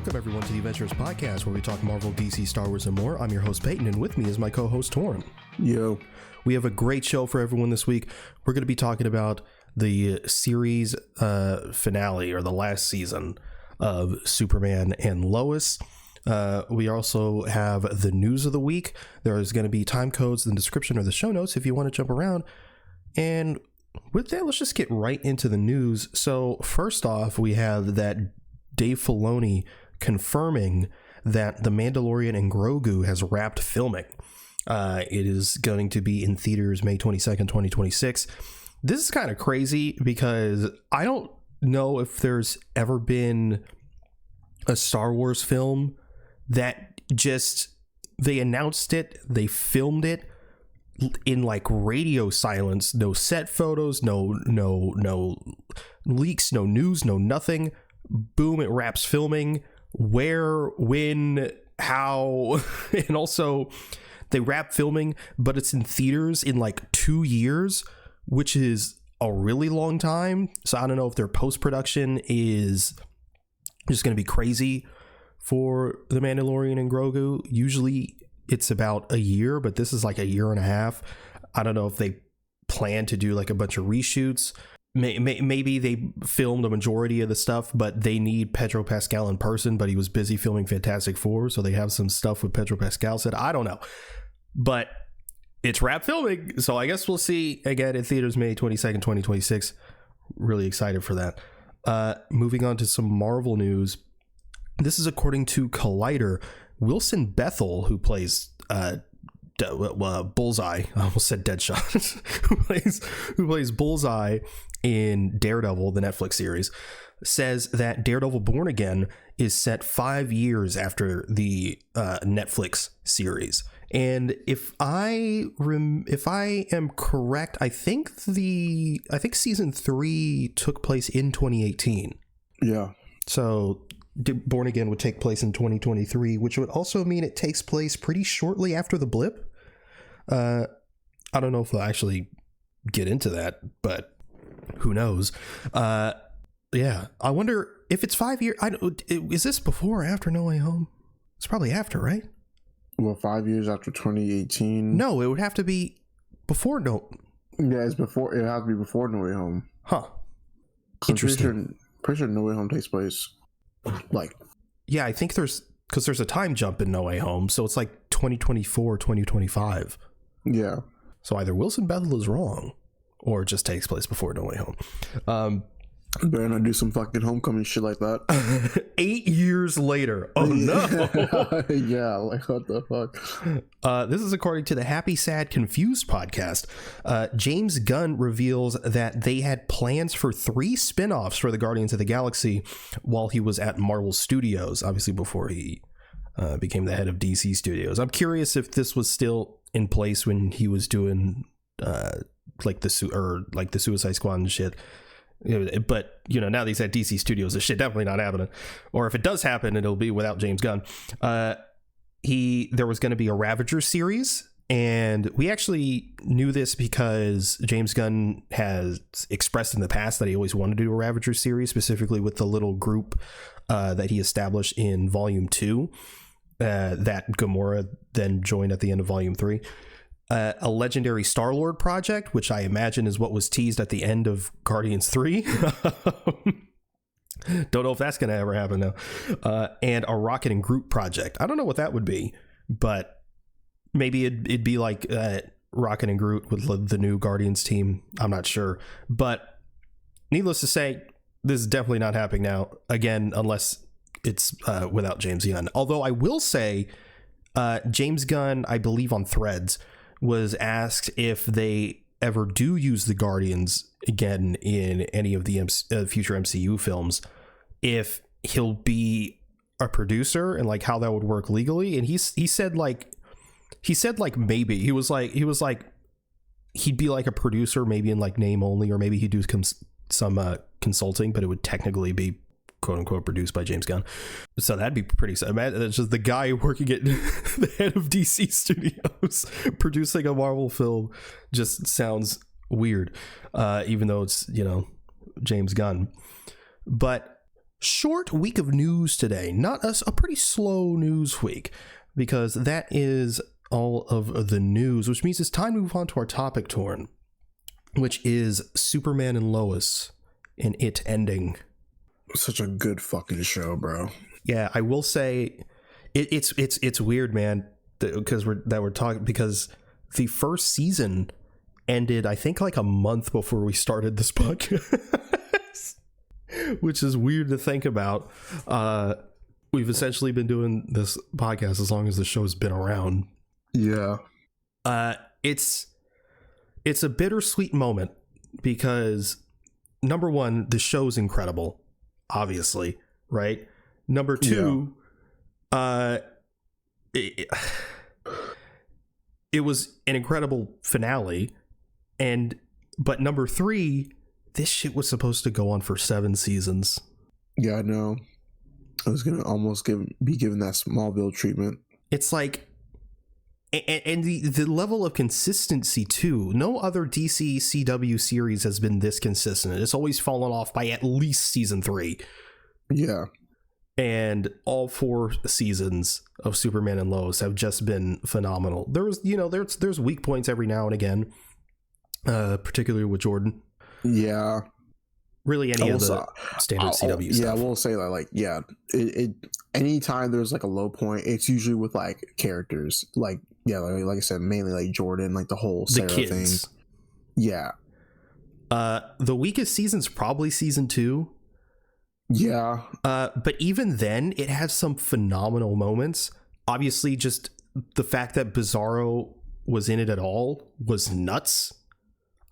Welcome, everyone, to the Avengenerds podcast, where we talk Marvel, DC, Star Wars, and more. I'm your host, Peyton, and with me is my co-host, Torm. Yo. We have a great show for everyone this week. We're going to be talking about the series finale, or the last season of Superman and Lois. We also have the news of the week. There's going to be time codes in the description or the show notes if you want to jump around. And with that, let's just get right into the news. So first off, we have that Dave Filoni confirming that The Mandalorian and Grogu has wrapped filming. It is going to be in theaters May 22nd, 2026. This is kind of crazy because I don't know if there's ever been a Star Wars film that just, they announced it, they filmed it in like radio silence, no set photos, no leaks, no news, no nothing. Boom, it wraps filming. Where, when, how, and also they wrap filming, but it's in theaters in like 2 years, which is a really long time. So I don't know if their post-production is just going to be crazy for The Mandalorian and Grogu. Usually it's about a year, but this is like a year and a half. I don't know if they plan to do like a bunch of reshoots. Maybe they filmed a majority of the stuff, but they need Pedro Pascal in person, but he was busy filming Fantastic Four, so they have some stuff with Pedro Pascal said. I don't know, but it's wrap filming, so I guess we'll see again in theaters May 22nd, 2026. Really excited for that. Moving on to some Marvel news. This is according to Collider. Wilson Bethel, who plays Bullseye, I almost said Deadshot, who plays Bullseye in Daredevil, the Netflix series, says that Daredevil Born Again is set 5 years after the Netflix series. And if I am correct, I think season 3 took place in 2018. Yeah. So Born Again would take place in 2023, which would also mean it takes place pretty shortly after the blip. I don't know if they'll actually get into that, but who knows? Yeah, I wonder if it's 5 years. Is this before or after No Way Home? It's probably after, right? Well, 5 years after 2018. No, it would have to be before. No. Yeah, it's before. It has to be before No Way Home. Huh. Interesting. Pretty sure No Way Home takes place like. Yeah, I think there's a time jump in No Way Home, so it's like 2024, 2025. Yeah. So either Wilson Bethel is wrong, or it just takes place before No Way Home. Better not do some fucking homecoming shit like that. 8 years later. Oh no. Yeah, like what the fuck? This is according to the Happy, Sad, Confused podcast. James Gunn reveals that they had plans for 3 spin-offs for the Guardians of the Galaxy while he was at Marvel Studios, obviously before he became the head of DC Studios. I'm curious if this was still in place when he was doing like the Suicide Squad and shit. But now that he's at DC Studios, this shit definitely not happening. Or if it does happen, it'll be without James Gunn. There was going to be a Ravager series, and we actually knew this because James Gunn has expressed in the past that he always wanted to do a Ravager series, specifically with the little group that he established in Volume 2 that Gamora then joined at the end of Volume 3. A legendary Star-Lord project, which I imagine is what was teased at the end of Guardians 3. Don't know if that's going to ever happen now. And a Rocket and Groot project. I don't know what that would be, but maybe it'd be like Rocket and Groot with the new Guardians team. I'm not sure. But needless to say, this is definitely not happening now. Again, unless it's without James Gunn. Although I will say, James Gunn, I believe on Threads, was asked if they ever do use the Guardians again in any of the future MCU films, if he'll be a producer and like how that would work legally. And he said maybe he was like he'd be like a producer, maybe in like name only, or maybe he'd do some consulting, but it would technically be quote unquote produced by James Gunn. So that'd be pretty sad. It's just the guy working at the head of DC Studios producing a Marvel film just sounds weird, even though it's James Gunn. But Short week of news today. Not a pretty slow news week, because that is all of the news, which means it's time to move on to our topic, Torn, which is Superman and Lois and it ending. Such a good fucking show, bro. Yeah, I will say it's weird, man, because we're talking, because the first season ended, I think, like a month before we started this podcast, which is weird to think about. We've essentially been doing this podcast as long as the show's been around. Yeah. It's a bittersweet moment because, number one, the show's incredible, obviously, right? Number two, it was an incredible finale, but number three, this shit was supposed to go on for 7 seasons. Yeah, I know. I was gonna almost be given that Smallville treatment. It's like, and the level of consistency too. No other DC CW series has been this consistent. It's always fallen off by at least season 3. Yeah. And all 4 seasons of Superman and Lois have just been phenomenal. There's weak points every now and again, particularly with Jordan. Yeah. Really, any of the standard CW stuff. Yeah, we'll say that. Like, yeah, it anytime there's like a low point, it's usually with like characters. Like, yeah, like I said, mainly like Jordan, like the whole Sarah thing. Yeah. The weakest season's probably season 2. Yeah. But even then, it has some phenomenal moments. Obviously, just the fact that Bizarro was in it at all was nuts.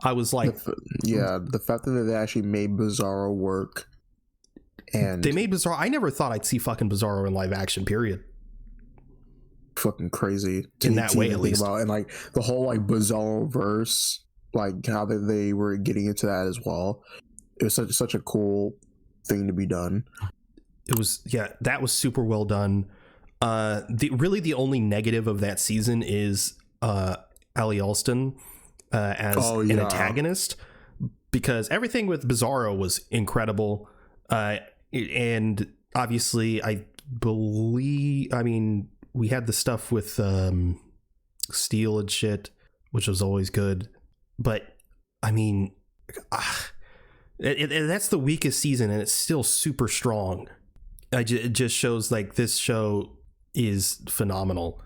I was like, the fact that they actually made Bizarro work, and they made Bizarro. I never thought I'd see fucking Bizarro in live action, period. Fucking crazy in that way, at least. And like the whole like Bizarro verse, like how they were getting into that as well. It was such a cool thing to be done. It was, yeah, that was super well done. The only negative of that season is Ali Alston as an antagonist, because everything with Bizarro was incredible, and obviously we had the stuff with Steel and shit, which was always good, but I mean, that's the weakest season, and it's still super strong. It just shows like this show is phenomenal.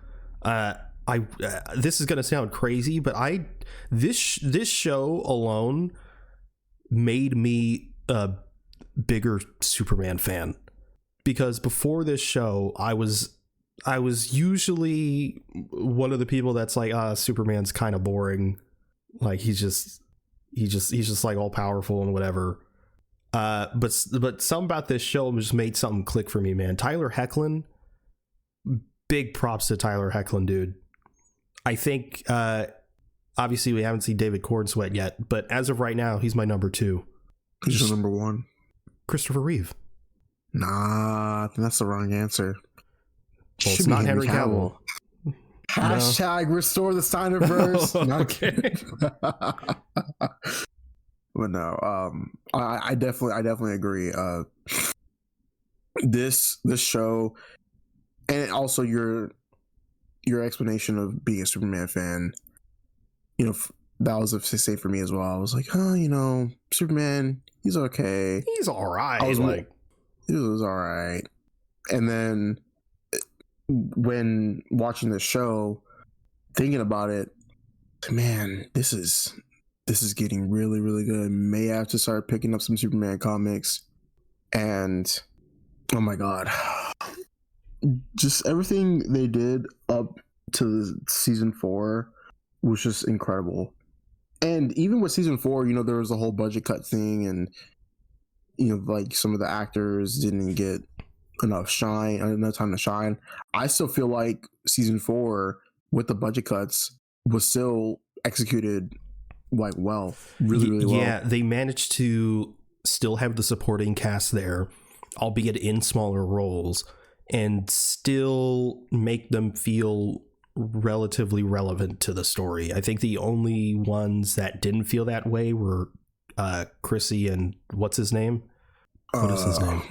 This is gonna sound crazy, but this show alone made me a bigger Superman fan, because before this show, I was usually one of the people that's like, Superman's kind of boring, like he's just like all powerful and whatever. But something about this show just made something click for me, man. Tyler Hoechlin, big props to Tyler Hoechlin, dude. I think, obviously we haven't seen David Cornsweet yet, but as of right now, he's my number 2. Who's your number 1? Christopher Reeve. Nah, I think that's the wrong answer. Well, it's not Henry Cavill. Hashtag restore the Steinerverse. Not okay. But no, I definitely agree. This show, and also your explanation of being a Superman fan, that was a say for me as well. I was like, Superman, he's okay. He's all right. He was all right. And then when watching the show, thinking about it, man, this is getting really, really good. May have to start picking up some Superman comics. And oh my god, just everything they did up to season 4 was just incredible. And even with season 4, there was a whole budget cut thing, and like some of the actors didn't get enough time to shine. I still feel like season 4, with the budget cuts, was still executed like well, really well. Yeah, they managed to still have the supporting cast there, albeit in smaller roles, and still make them feel relatively relevant to the story. I think the only ones that didn't feel that way were Chrissy and what's his name? What is his name?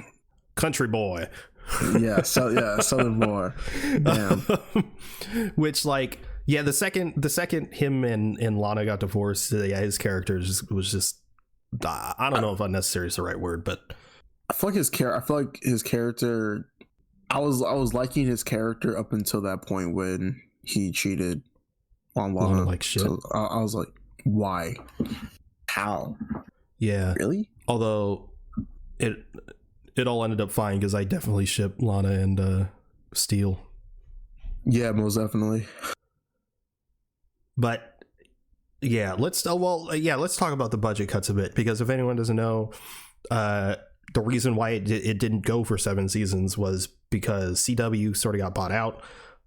country boy. Southern boy. Damn. Which, like, yeah, the second him and Lana got divorced, yeah, his character was just, I don't know if unnecessary is the right word, but I feel like his character. I was liking his character up until that point when he cheated on Lana. Like shit. So I was like, why? How? Yeah. Really? Although it all ended up fine because I definitely shipped Lana and Steel. Yeah, most definitely. But yeah, let's talk about the budget cuts a bit, because if anyone doesn't know, the reason why it didn't go for 7 seasons was because CW sort of got bought out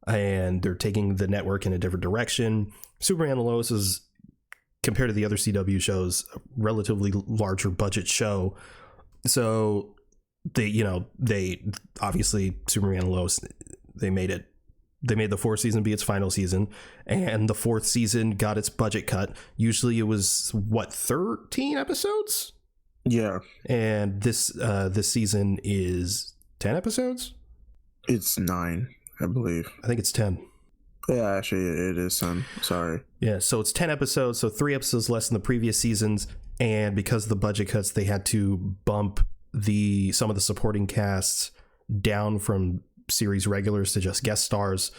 and they're taking the network in a different direction. Superman Lois is, compared to the other CW shows, a relatively larger budget show. So they obviously, Superman Lois, they made the 4th season be its final season, and the 4th season got its budget cut. Usually it was 13 episodes? Yeah. And this season is 10 episodes? It's 9, I believe. I think it's 10. Yeah, actually it is 10. Sorry. Yeah, so it's 10 episodes, so 3 episodes less than the previous seasons, and because of the budget cuts, they had to bump some of the supporting casts down from series regulars to just guest stars.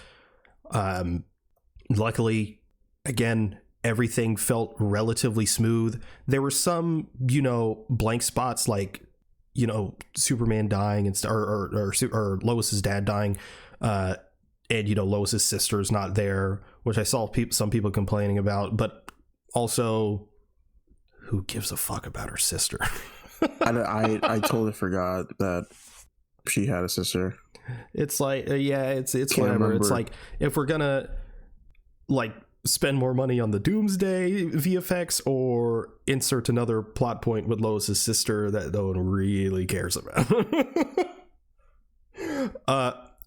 Luckily, again, everything felt relatively smooth. There were some, blank spots, like, Superman dying and or Lois's dad dying, and Lois's sister's not there, which I saw some people complaining about. But also, who gives a fuck about her sister? I totally forgot that she had a sister. It's like, it's Can't whatever. remember. It's like, if we're gonna like spend more money on the Doomsday VFX or insert another plot point with Lois's sister that no one really cares about.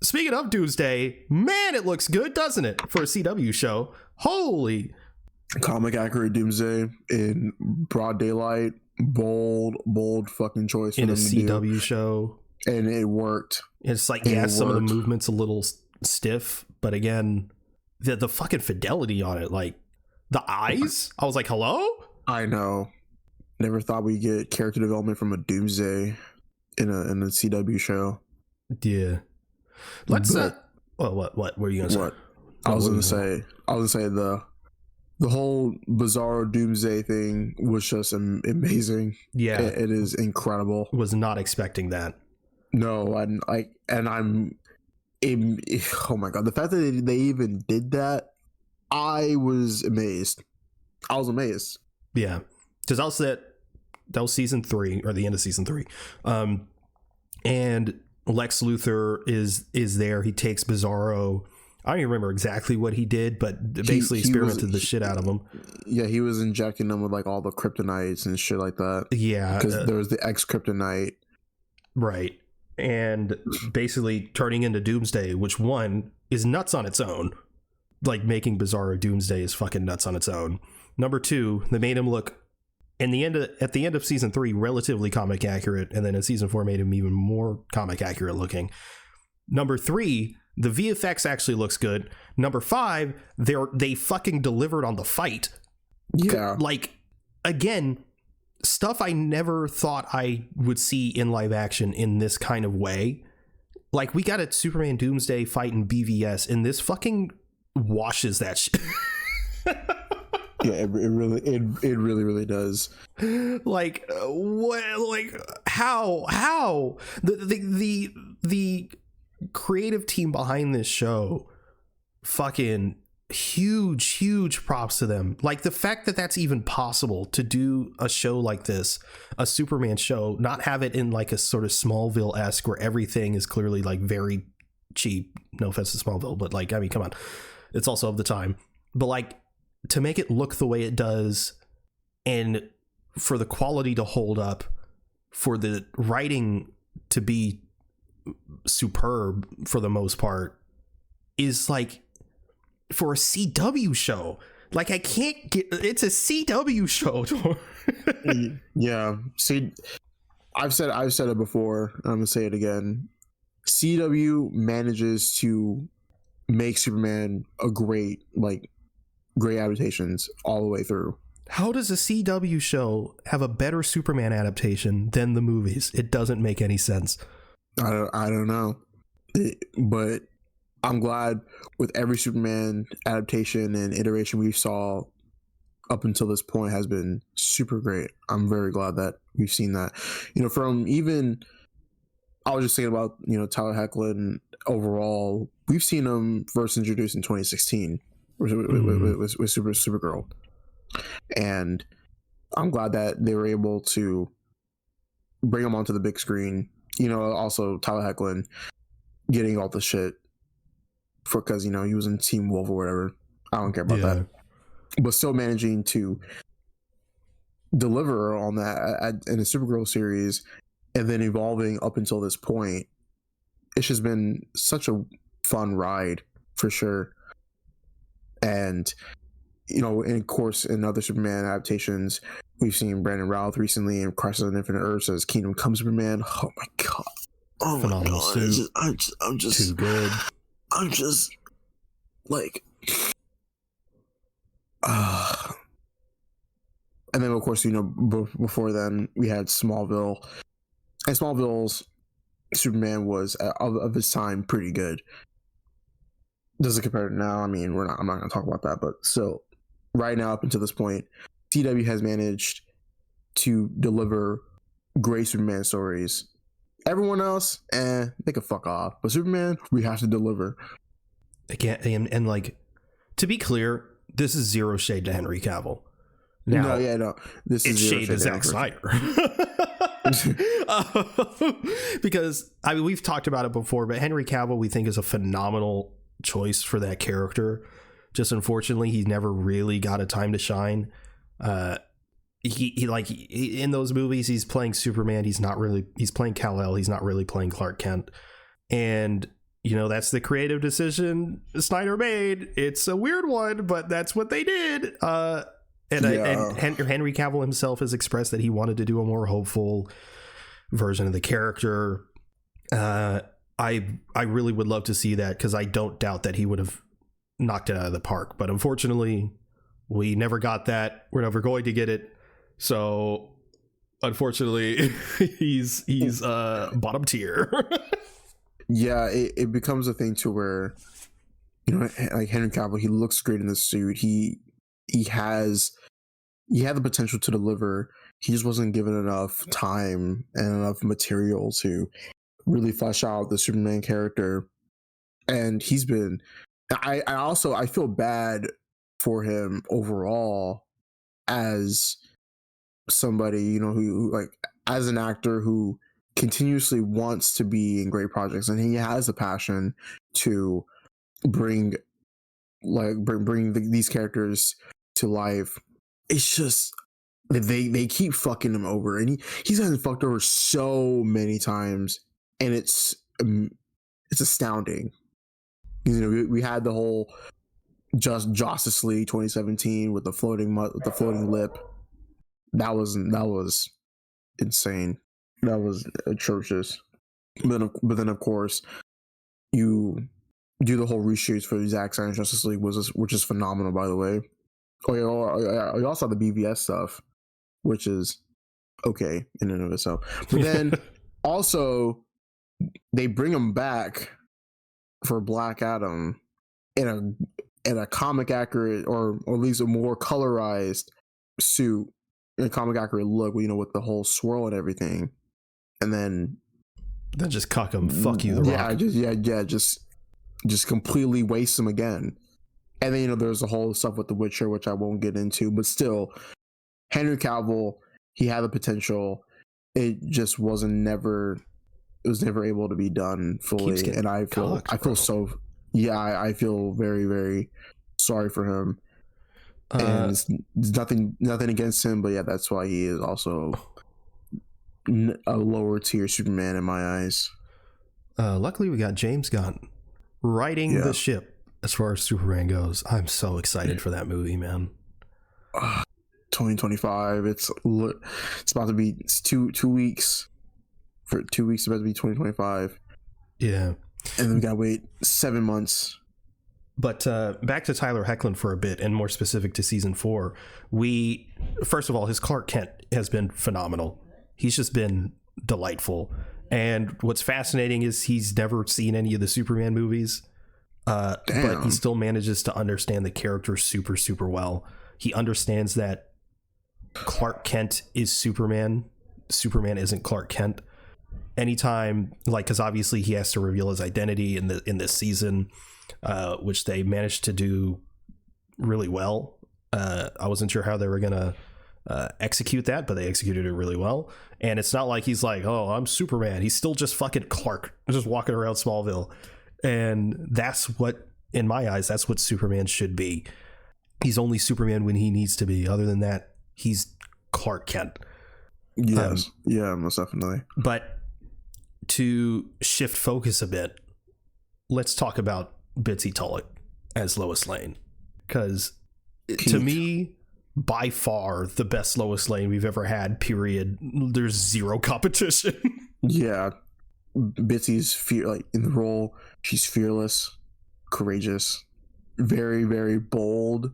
Speaking of Doomsday, man, it looks good, doesn't it, for a CW show? Holy comic accurate Doomsday in broad daylight. Bold fucking choice in a CW show, and it worked. It's like, yeah, some of the movements a little stiff, but again, the fucking fidelity on it, like the eyes, I was like, hello? I know. Never thought we'd get character development from a Doomsday in a CW show. Yeah. Let's what were you gonna say? What? I was gonna say the whole Bizarro Doomsday thing was just amazing. Yeah, it is incredible. Was not expecting that. No, oh my god, the fact that they even did that, I was amazed. Yeah, because that was season 3, or the end of season 3, and Lex Luthor is there. He takes Bizarro. I don't even remember exactly what he did, but basically experimented the shit out of him. Yeah, he was injecting them with like all the kryptonites and shit like that. Yeah, because there was the X kryptonite, right? And basically turning into Doomsday, which one is nuts on its own. Like, making Bizarro Doomsday is fucking nuts on its own. Number 2, they made him look at the end of season 3 relatively comic accurate, and then in season 4 made him even more comic accurate looking. Number 3, the VFX actually looks good. Number 5, they fucking delivered on the fight. Yeah, like, again, stuff I never thought I would see in live action in this kind of way. Like, we got a Superman Doomsday fight in BVS, and this fucking washes that shit. Yeah, it really does. Like, what? Like, how the creative team behind this show, fucking huge props to them. Like, the fact that that's even possible to do a show like this, a Superman show, not have it in like a sort of Smallville-esque where everything is clearly like very cheap. No offense to Smallville, but like, I mean, come on, it's also of the time. But like, to make it look the way it does, and for the quality to hold up, for the writing to be superb for the most part, is like, for a CW show, like, I can't get, it's a CW show. Yeah, see, I've said it before. I'm gonna say it again. CW manages to make Superman a great adaptations all the way through. How does a CW show have a better Superman adaptation than the movies? It doesn't make any sense. I don't know, but I'm glad with every Superman adaptation and iteration we saw up until this point has been super great. I'm very glad that we've seen that. From even, I was just thinking about, Tyler Hoechlin overall. We've seen him first introduced in 2016 with Supergirl. And I'm glad that they were able to bring him onto the big screen. Also Tyler Hoechlin getting all the shit because, he was in Team Wolf or whatever. I don't care about that. But still managing to deliver on that in the Supergirl series and then evolving up until this point. It's just been such a fun ride for sure. And, and of course, in other Superman adaptations, we've seen Brandon Routh recently in Crisis on Infinite Earths as Kingdom Come Superman. Oh my god! Oh phenomenal my god! suit. I'm just too good. I'm just like, and then of course, before then we had Smallville, and Smallville's Superman was of his time pretty good. Does it compare to now? I mean, I'm not going to talk about that, but still, right now up until this point, CW has managed to deliver great Superman stories. Everyone else, they can fuck off. But Superman, we have to deliver. Again, and like, to be clear, this is zero shade to Henry Cavill. Now, no. This is shade to Zack Snyder. Because we've talked about it before, but Henry Cavill we think is a phenomenal choice for that character. Just unfortunately, he never really got a time to shine. He in those movies, he's playing Superman. He's playing Kal-El. He's not really playing Clark Kent. And that's the creative decision Snyder made. It's a weird one, but that's what they did. And Henry Cavill himself has expressed that he wanted to do a more hopeful version of the character. I really would love to see that, because I don't doubt that he would have knocked it out of the park. But unfortunately, we never got that. We're never going to get it. So unfortunately, he's bottom tier. Yeah, it becomes a thing to where, like Henry Cavill, he looks great in the suit. He had the potential to deliver. He just wasn't given enough time and enough material to really flesh out the Superman character. And he's been, I feel bad for him overall as somebody, who like, as an actor who continuously wants to be in great projects, and he has the passion to bring these characters to life. It's just they keep fucking him over, and he's gotten fucked over so many times, and it's astounding. We had the whole Justice League 2017 with the floating lip. That was insane. That was atrocious. But then of course, you do the whole reshoots for Zack Snyder's Justice League, which is phenomenal, by the way. You also have the BVS stuff, which is okay in and of itself. But then also they bring him back for Black Adam in a comic accurate, or at least a more colorized suit, in a comic accurate look, with the whole swirl and everything. And then just cuck him. Fuck you, The Rock. Just completely waste him again. And then there's the whole stuff with The Witcher, which I won't get into, but still, Henry Cavill, he had the potential. It just was never able to be I feel very, very sorry for him. And it's nothing against him, but yeah, that's why he is also a lower tier Superman in my eyes. Luckily, we got James Gunn riding the ship as far as Superman goes. I'm so excited for that movie, man. 2025. It's about to be 2 weeks. for 2 weeks about to be 2025. Yeah. And then we gotta wait 7 months. But back to Tyler Hoechlin for a bit, and more specific to season 4. First of all, his Clark Kent has been phenomenal. He's just been delightful. And what's fascinating is he's never seen any of the Superman movies, but he still manages to understand the character super, super well. He understands that Clark Kent is Superman. Superman isn't Clark Kent. Anytime, like, because obviously he has to reveal his identity in this season, which they managed to do really well. I wasn't sure how they were gonna execute that, but they executed it really well. And it's not like he's like, oh, I'm Superman. He's still just fucking Clark, just walking around Smallville. And that's what, in my eyes, that's what Superman should be. He's only Superman when he needs to be. Other than that, he's Clark Kent. Yes. Yeah, most definitely. But to shift focus a bit, let's talk about Bitsy Tulloch as Lois Lane. Because to me, by far the best Lois Lane we've ever had, period. There's zero competition. Yeah. Bitsy's in the role, she's fearless, courageous, very, very bold,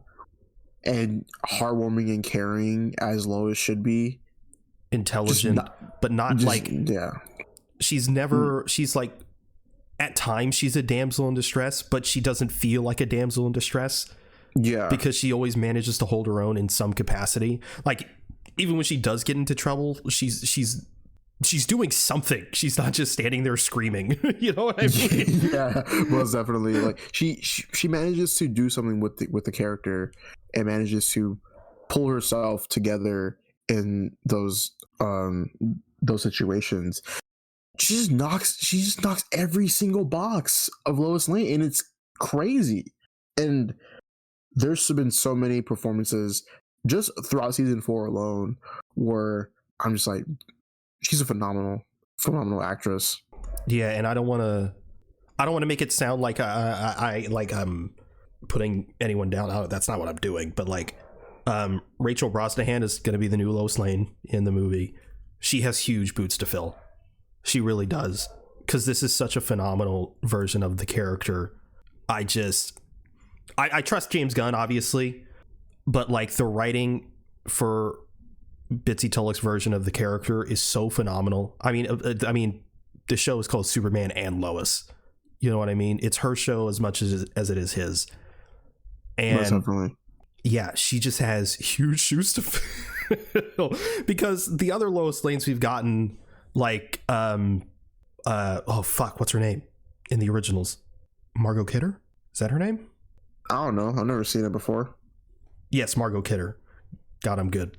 and heartwarming and caring as Lois should be. Intelligent, but not like, yeah. She's like, at times she's a damsel in distress, but she doesn't feel like a damsel in distress. Yeah. Because she always manages to hold her own in some capacity. Like, even when she does get into trouble, she's doing something. She's not just standing there screaming. You know what I mean? Yeah, most definitely. Like she manages to do something with the character, and manages to pull herself together in those situations. She just knocks every single box of Lois Lane, and it's crazy. And there's been so many performances just throughout season 4 alone where I'm just like, she's a phenomenal actress. Yeah, and I don't want to make it sound like I'm putting anyone down. That's not what I'm doing. But like, Rachel Brosnahan is going to be the new Lois Lane in the movie. She has huge boots to fill. She really does, because this is such a phenomenal version of the character. I trust James Gunn, obviously, but like, the writing for Bitsy Tulloch's version of the character is so phenomenal. I mean, the show is called Superman and Lois. You know what I mean? It's her show as much as it is his. And yeah, she just has huge shoes to fill. Because the other Lois Lanes we've gotten, like, oh fuck, what's her name in the originals? Margot Kidder? Is that her name? I don't know. I've never seen it before. Yes, Margot Kidder. God, I'm good.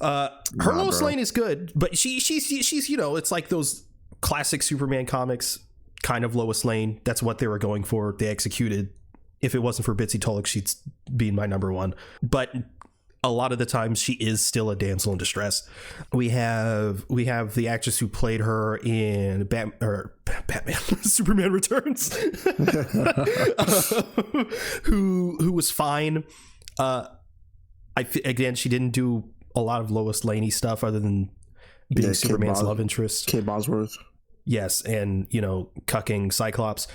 Her Lois Lane is good, but she's you know, it's like those classic Superman comics kind of Lois Lane. That's what they were going for. They executed. If it wasn't for Bitsy Tulloch, she'd be my number one. But a lot of the times she is still a damsel in distress. We have the actress who played her in Batman Superman Returns, who was fine. Again, she didn't do a lot of Lois Laney stuff other than being Superman's love interest. Kate Bosworth. Yes, and, you know, cucking Cyclops.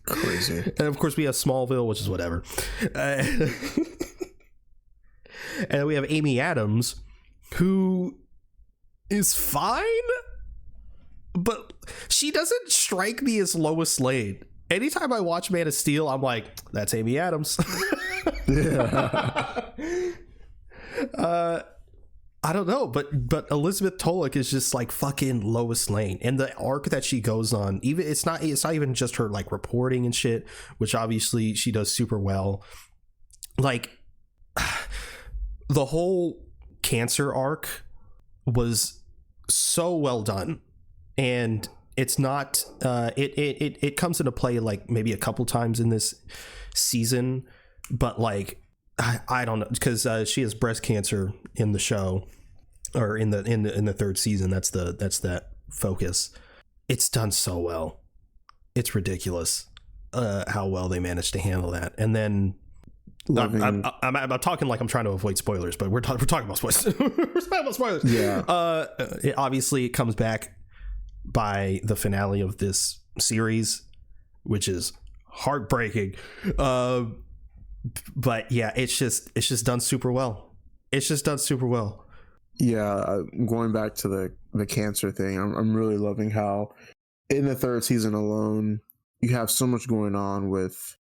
Crazy. And of course we have Smallville, which is whatever. And we have Amy Adams, who is fine, but she doesn't strike me as Lois Lane. Anytime I watch Man of Steel, I'm like, that's Amy Adams. Yeah. I don't know, but Elizabeth Tulloch is just like fucking Lois Lane, and the arc that she goes on, even it's not even just her like reporting and shit, which obviously she does super well. Like, the whole cancer arc was so well done, and it's not it comes into play like maybe a couple times in this season, but like, I don't know, because she has breast cancer in the show, or in the third season. That's that focus. It's done so well. It's ridiculous how well they managed to handle that. And then I'm talking like I'm trying to avoid spoilers, but we're talking about spoilers. We're talking about spoilers. Yeah. It comes back by the finale of this series, which is heartbreaking. But yeah, it's just done super well. It's just done super well. Yeah, going back to the cancer thing, I'm really loving how in the third season alone, you have so much going on with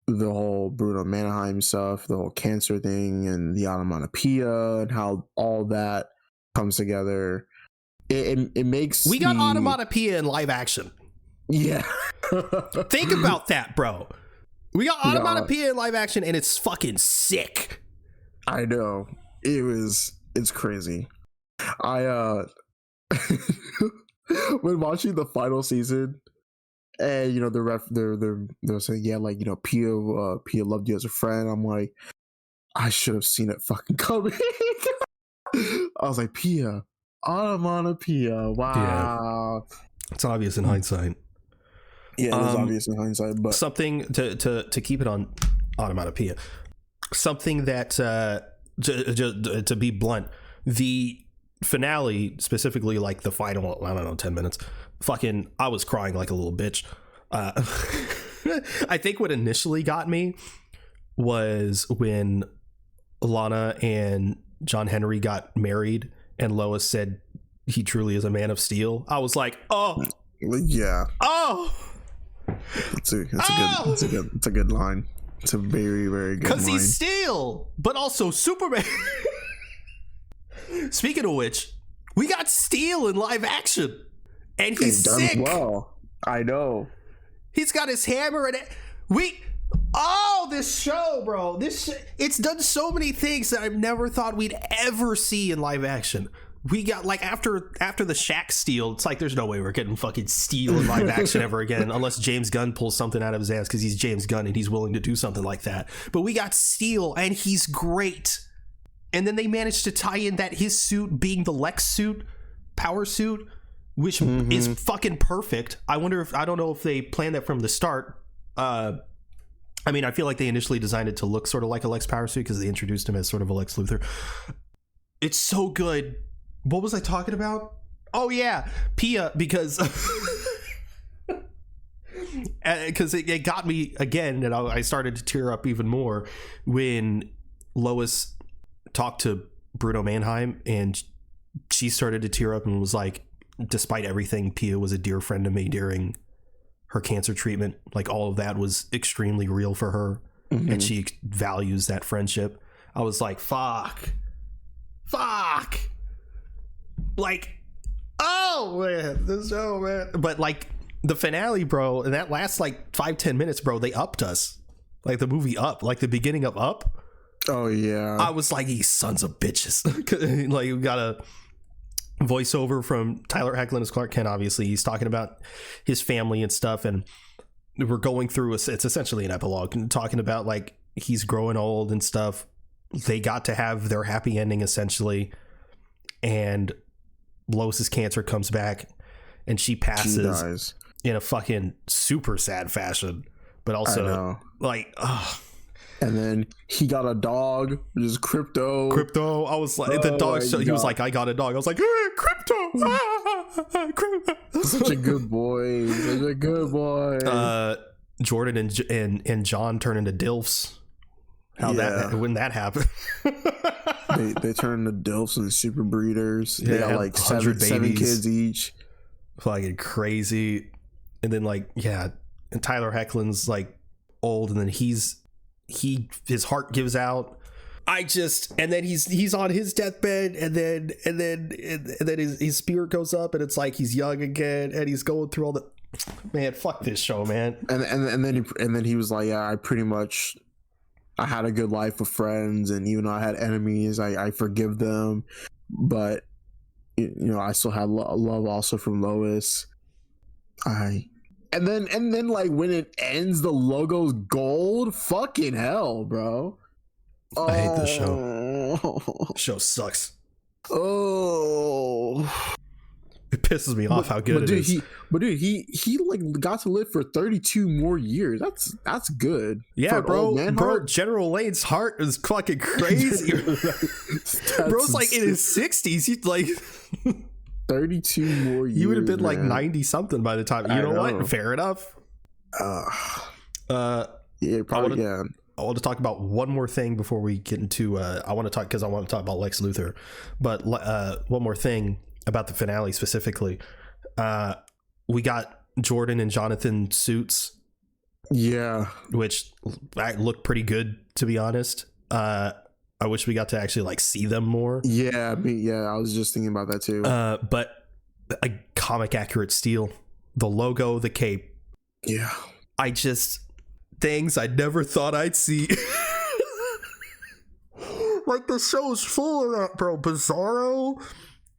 the whole Bruno Mannheim stuff, the whole cancer thing, and the onomatopoeia, and how all that comes together. It makes we got onomatopoeia in live action. Yeah. Think about that, bro. We got onomatopoeia in live action, and it's fucking sick. I know. It's crazy. I when watching the final season, and you know they're saying, yeah, like, you know, Pia loved you as a friend. I'm like, I should have seen it fucking coming. I was like, Pia, onomatopoeia. Wow. Yeah. It's obvious in hindsight. Yeah, it is obvious in hindsight, but something to keep it on onomatopoeia. Something that to be blunt, the finale, specifically like the final, I don't know, 10 minutes, fucking, I was crying like a little bitch. I think what initially got me was when Lana and John Henry got married and Lois said he truly is a man of steel. I was like, oh yeah, oh, it's a good line. It's a very, very good line. Because he's steel, but also Superman. Speaking of which, we got Steel in live action, and he's sick. Well, I know. He's got his hammer and this show, bro. It's done so many things that I've never thought we'd ever see in live action. We got, like, after the Shaq Steel, it's like there's no way we're getting fucking Steel in live action ever again, unless James Gunn pulls something out of his ass because he's James Gunn and he's willing to do something like that. But we got Steel, and he's great. And then they managed to tie in that his suit being the Lex suit, power suit, which is fucking perfect. I don't know if they planned that from the start. I mean, I feel like they initially designed it to look sort of like a Lex power suit because they introduced him as sort of a Lex Luthor. It's so good. What was I talking about? Oh yeah, Pia, because it got me again, and I started to tear up even more when Lois talked to Bruno Mannheim, and she started to tear up and was like, despite everything, Pia was a dear friend to me during her cancer treatment. Like, all of that was extremely real for her, and she values that friendship. I was like, fuck. Like, oh man, this show, man. But like the finale, bro, and that last like 5-10 minutes, bro, they upped us. Like the movie Up, like the beginning of Up. Oh yeah. I was like, these sons of bitches. Like, we got a voiceover from Tyler Hoechlin as Clark Kent. Obviously, he's talking about his family and stuff, and we're going through it's essentially an epilogue talking about like he's growing old and stuff. They got to have their happy ending essentially, and Lois's cancer comes back and she passes. She dies in a fucking super sad fashion, but also like, ugh. And then he got a dog, which is Crypto. I was like, the dog. He was like, I got a dog. I was like, hey, Crypto. Such a good boy. Jordan and John turn into DILFs. When that happened. they turn into DILFs and super breeders. They got like 7 kids each. Fucking crazy. And then like, yeah, and Tyler Hoechlin's like old, and then his heart gives out. And then he's on his deathbed, and then his spirit goes up, and it's like he's young again, and he's going through all the, man, fuck this show, man. And then he was like, yeah, I had a good life with friends, and even though I had enemies, I forgive them, but you know, I still had love also from Lois. And then like when it ends, the logo's gold. Fucking hell, bro. I hate this show. The show sucks. Oh, It pisses me off how good it is. He like got to live for 32 more years. That's good. Yeah, bro. General Lane's heart is fucking crazy. Bro's like in his 60s. He's like 32 more years. He would have been like 90 something by the time. You know what? Fair enough. Yeah, probably. I want to talk about one more thing before we get into. I want to talk about Lex Luthor, but one more thing about the finale specifically. We got Jordan and Jonathan suits. Yeah, which looked pretty good, to be honest. I wish we got to actually like see them more. Yeah, I was just thinking about that too. But a comic accurate steal, the logo, the cape. Yeah, things I never thought I'd see. Like the show's full of that, bro. Bizarro,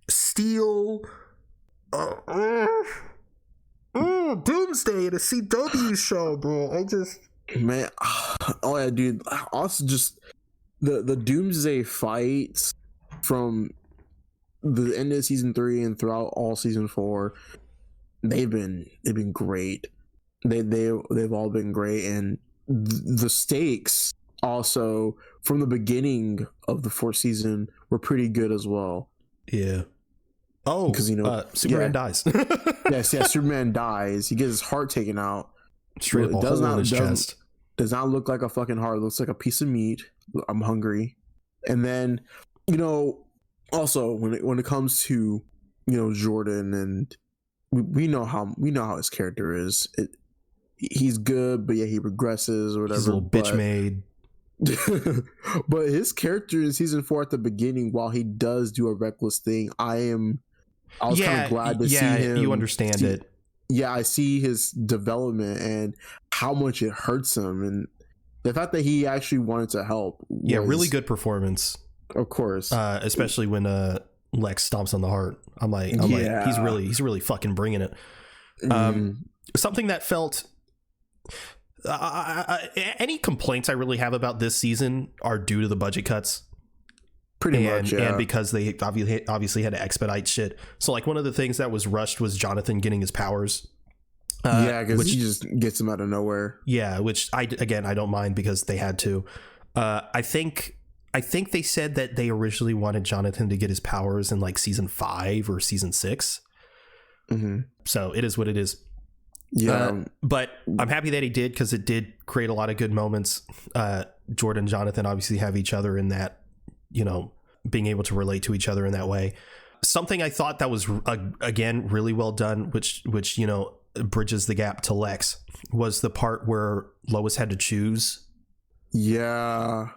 Steel, Doomsday, the CW show, bro. Man, oh yeah, dude. Also, just the Doomsday fights from the end of season 3 and throughout all season 4, they've been great. They've all been great, and the stakes also from the beginning of the 4th season were pretty good as well. Yeah. Oh, because Superman dies. yes, Superman dies. He gets his heart taken out. Straight up a hole in his chest. Does not look like a fucking heart. It looks like a piece of meat. I'm hungry. And then, also when it comes to Jordan, and we know how his character is. He's good, but yeah, he regresses or whatever. He's a little bitch made. But his character in season 4 at the beginning, while he does do a reckless thing, I was kind of glad to see him. You understand it. Yeah, I see his development and how much it hurts him, and the fact that he actually wanted to help. Really good performance. Of course, especially when Lex stomps on the heart. I'm like, he's really fucking bringing it. Something that felt. Any complaints I really have about this season are due to the budget cuts. Pretty much, yeah. And because they obviously had to expedite shit. So like one of the things that was rushed was Jonathan getting his powers. Because he just gets them out of nowhere. Yeah, which I don't mind because they had to. I think they said that they originally wanted Jonathan to get his powers in like season 5 or season 6. Mm-hmm. So it is what it is. Yeah, but I'm happy that he did, because it did create a lot of good moments. Jordan and Jonathan obviously have each other in that, being able to relate to each other in that way. Something I thought that was again really well done, which bridges the gap to Lex, was the part where Lois had to choose. Yeah,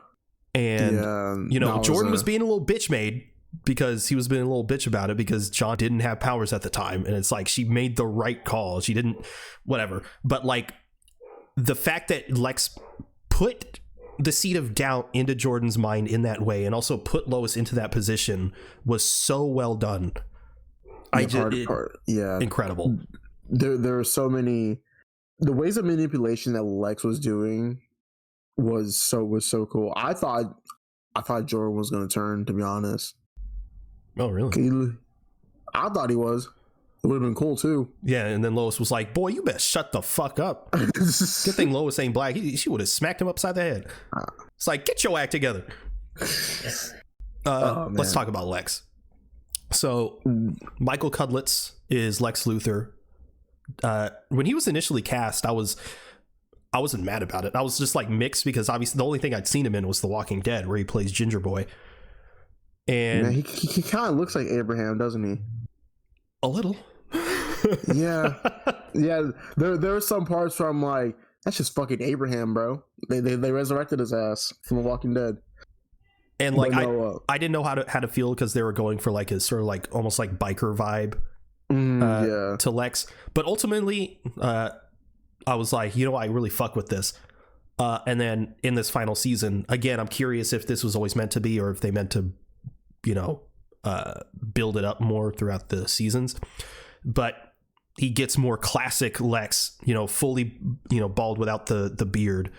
and Jordan was being a little bitch made, because he was being a little bitch about it because John didn't have powers at the time, and it's like she made the right call. She didn't, whatever. But like the fact that Lex put the seed of doubt into Jordan's mind in that way, and also put Lois into that position, was so well done. Incredible. There are so many. The ways of manipulation that Lex was doing was so cool. I thought Jordan was going to turn, to be honest. Oh, really? I thought he was. It would have been cool too. Yeah, and then Lois was like, "Boy, you better shut the fuck up." Good thing Lois ain't black. She would have smacked him upside the head. It's like, get your act together. Let's talk about Lex. So Michael Cudlitz is Lex Luthor. When he was initially cast, I wasn't mad about it. I was just like mixed, because obviously the only thing I'd seen him in was The Walking Dead, where he plays Ginger Boy. And man, he kind of looks like Abraham, doesn't he? A little. yeah. There are some parts where I'm like, that's just fucking Abraham, bro. They resurrected his ass from The Walking Dead. And like, I didn't know how to feel, because they were going for like a sort of like almost like biker vibe to Lex. But ultimately, I was like, I really fuck with this. And then in this final season, again, I'm curious if this was always meant to be, or if they meant to, build it up more throughout the seasons. But he gets more classic Lex, fully, bald without the beard.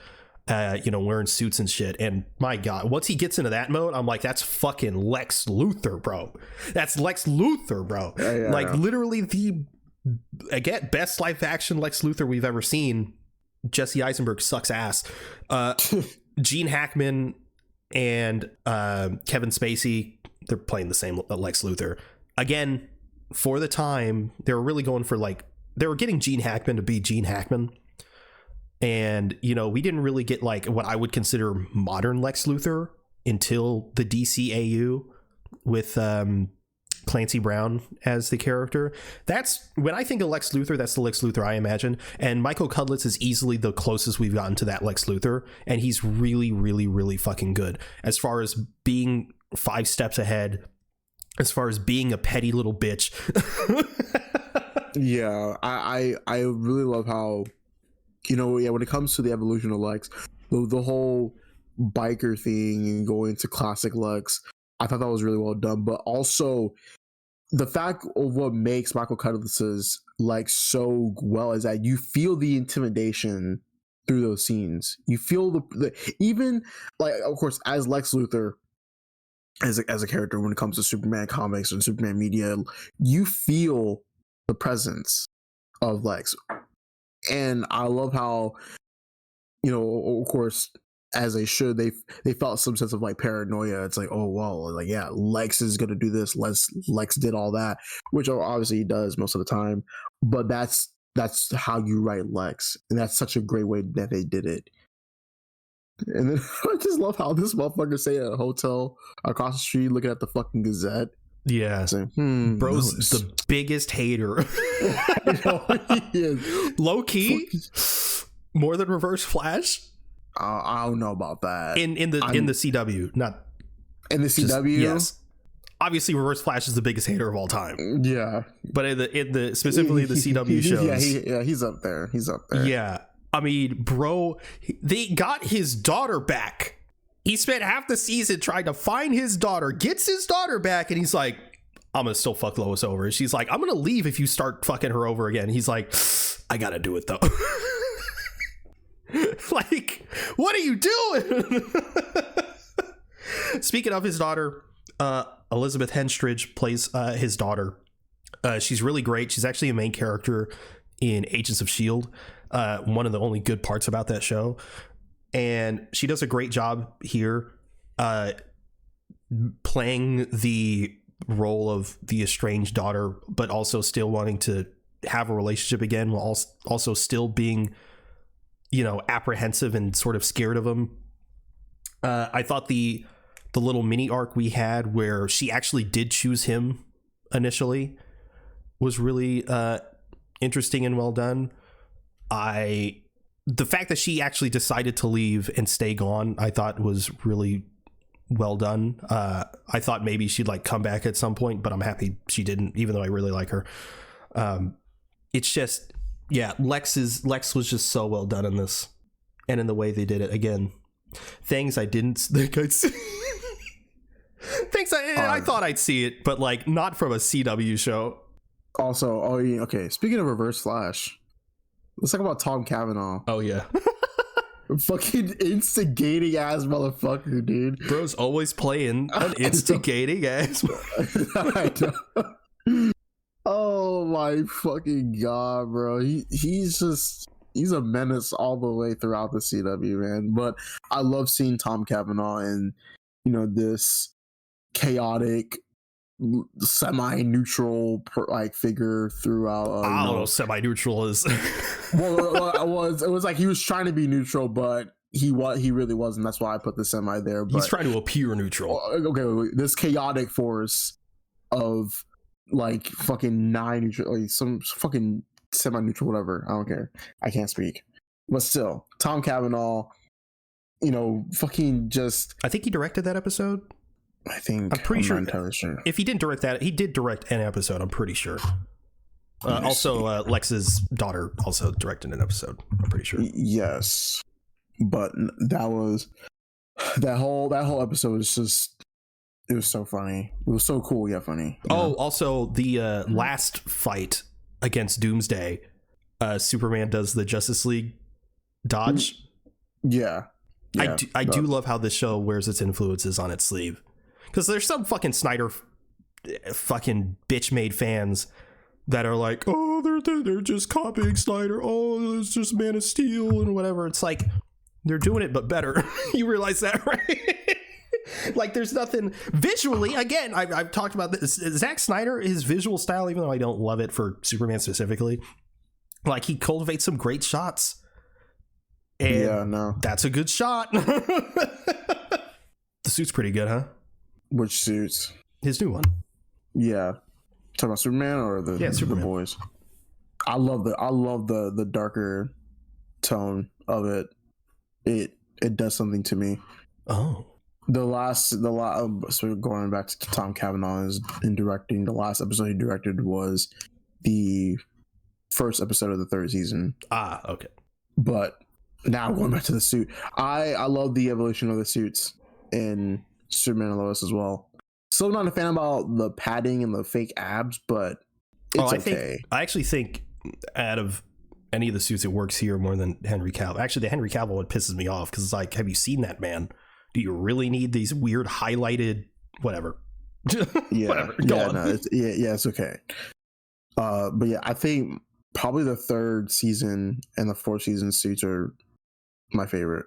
wearing suits and shit. And my God, once he gets into that mode, I'm like, that's fucking Lex Luthor, bro. That's Lex Luthor, bro. Yeah. Like literally again, best live action Lex Luthor we've ever seen. Jesse Eisenberg sucks ass. Gene Hackman and Kevin Spacey, they're playing the same Lex Luthor. Again, for the time, they were really going for they were getting Gene Hackman to be Gene Hackman. And, we didn't really get what I would consider modern Lex Luthor until the DCAU with Clancy Brown as the character. That's when I think of Lex Luthor, that's the Lex Luthor I imagine. And Michael Cudlitz is easily the closest we've gotten to that Lex Luthor. And he's really, really, really fucking good as far as being 5 steps ahead, as far as being a petty little bitch. Yeah, I really love how, when it comes to the evolution of Lex, the whole biker thing and going to classic Lex, I thought that was really well done. But also, the fact of what makes Michael Cudlitz's Lex so well is that you feel the intimidation through those scenes. You feel the even, of course, as Lex Luthor, as a character, when it comes to Superman comics and Superman media, you feel the presence of Lex. And I love how, of course, as they should, they felt some sense of paranoia. It's oh well, yeah, Lex is gonna do this. Lex did all that, which obviously he does most of the time. But that's how you write Lex, and that's such a great way that they did it. And then I just love how this motherfucker stay at a hotel across the street looking at the fucking Gazette. Yeah, saying, bro's the biggest hater. He is. Low key, more than Reverse Flash. I don't know about that. In the CW, not in the CW. Yes, obviously Reverse Flash is the biggest hater of all time. Yeah, but in the specifically the CW shows, he's up there. He's up there. Yeah, I mean, bro, they got his daughter back. He spent half the season trying to find his daughter, gets his daughter back, and he's like, I'm gonna still fuck Lois over. She's like, I'm gonna leave if you start fucking her over again. He's like, I gotta do it though. What are you doing? Speaking of his daughter, Elizabeth Henstridge plays his daughter. She's really great. She's actually a main character in Agents of S.H.I.E.L.D., one of the only good parts about that show. And she does a great job here playing the role of the estranged daughter, but also still wanting to have a relationship again, while also still being, apprehensive and sort of scared of him. I thought the little mini arc we had where she actually did choose him initially was really interesting and well done. The fact that she actually decided to leave and stay gone, I thought was really well done. I thought maybe she'd come back at some point, but I'm happy she didn't, even though I really like her. It's just, yeah, Lex was just so well done in this, and in the way they did it. Again, things I didn't think I'd see. I thought I'd see it, but not from a CW show. Also, okay, speaking of Reverse Flash, let's talk about Tom Cavanaugh. Oh yeah. Fucking instigating ass motherfucker, dude. Bro's always playing an instigating ass. I know. Oh my fucking god, bro. He's a menace all the way throughout the CW, man. But I love seeing Tom Cavanaugh and this chaotic, semi-neutral figure throughout. I don't know, semi-neutral is. well, it was he was trying to be neutral, but he really wasn't. That's why I put the semi there. But he's trying to appear neutral. Okay, wait. This chaotic force of fucking neutral, some fucking semi-neutral, whatever. I don't care. I can't speak. But still, Tom Cavanaugh, fucking just. I think he directed that episode. I'm pretty sure. Not entirely sure. If he didn't direct that, he did direct an episode. I'm pretty sure. Also, Lex's daughter also directed an episode. I'm pretty sure. Yes, but that whole episode was just. It was so funny. It was so cool, yet funny. Also the last fight against Doomsday, Superman does the Justice League dodge. Yeah. Yeah, I do love how this show wears its influences on its sleeve, because there's some fucking Snyder fucking bitch made fans that are like, oh, they're just copying Snyder, oh, it's just Man of Steel and whatever. It's like, they're doing it but better. You realize that, right? Like, there's nothing visually, again, I've talked about this, Zack Snyder, his visual style, even though I don't love it for Superman specifically, like, he cultivates some great shots. And yeah, no, that's a good shot. The suit's pretty good, huh? Which suits? His new one. Yeah, talking about Superman or the Superman. boys. I love the darker tone of it. It does something to me. Oh, so going back to Tom Cavanaugh in directing, the last episode he directed was the first episode of the third season. Ah, okay. But now going back to the suit, I love the evolution of the suits in Superman Lois as well. Still not a fan about the padding and the fake abs, but it's okay. I actually think out of any of the suits, it works here more than Henry Cavill. Actually, the Henry Cavill one pisses me off, because it's like, have you seen that man? Do you really need these weird highlighted whatever? Yeah, whatever. Go on. No, it's okay. But yeah, I think probably the third season and the fourth season suits are my favorite.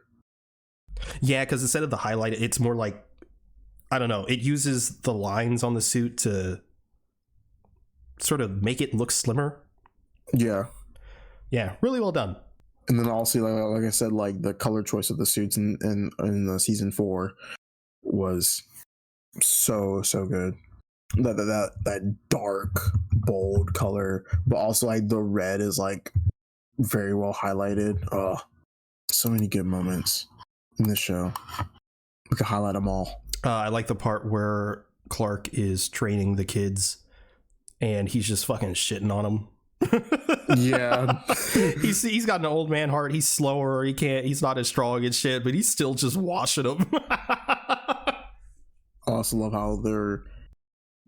Yeah, because instead of the highlighted, it's more like, I don't know, it uses the lines on the suit to sort of make it look slimmer. Yeah. Yeah, really well done. And then also, like I said, like the color choice of the suits in the season 4 was so good. That dark, bold color, but also like the red is like very well highlighted. Oh, so many good moments in this show. We could highlight them all. I like the part where Clark is training the kids and he's just fucking shitting on them. Yeah. he's got an old man heart. He's slower. He's not as strong and shit, but he's still just washing them. I also love how they're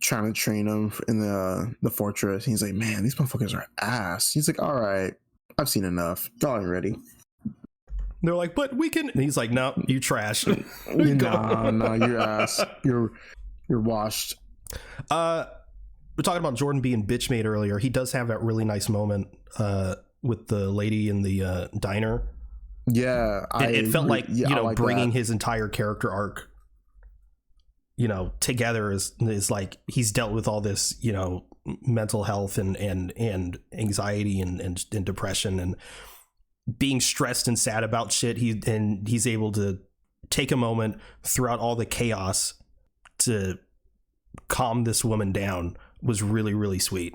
trying to train him in the fortress. He's like, man, these motherfuckers are ass. He's like, all right, I've seen enough. Y'all ain't ready. They're like, but we can. And he's like, no, you trash. No, you're ass. You're washed. We're talking about Jordan being bitch made earlier. He does have that really nice moment with the lady in the diner. Yeah, it felt like, like bringing that. his entire character arc, together is like, he's dealt with all this, mental health and anxiety and depression and being stressed and sad about shit. He's able to take a moment throughout all the chaos to calm this woman down. Was really, really sweet.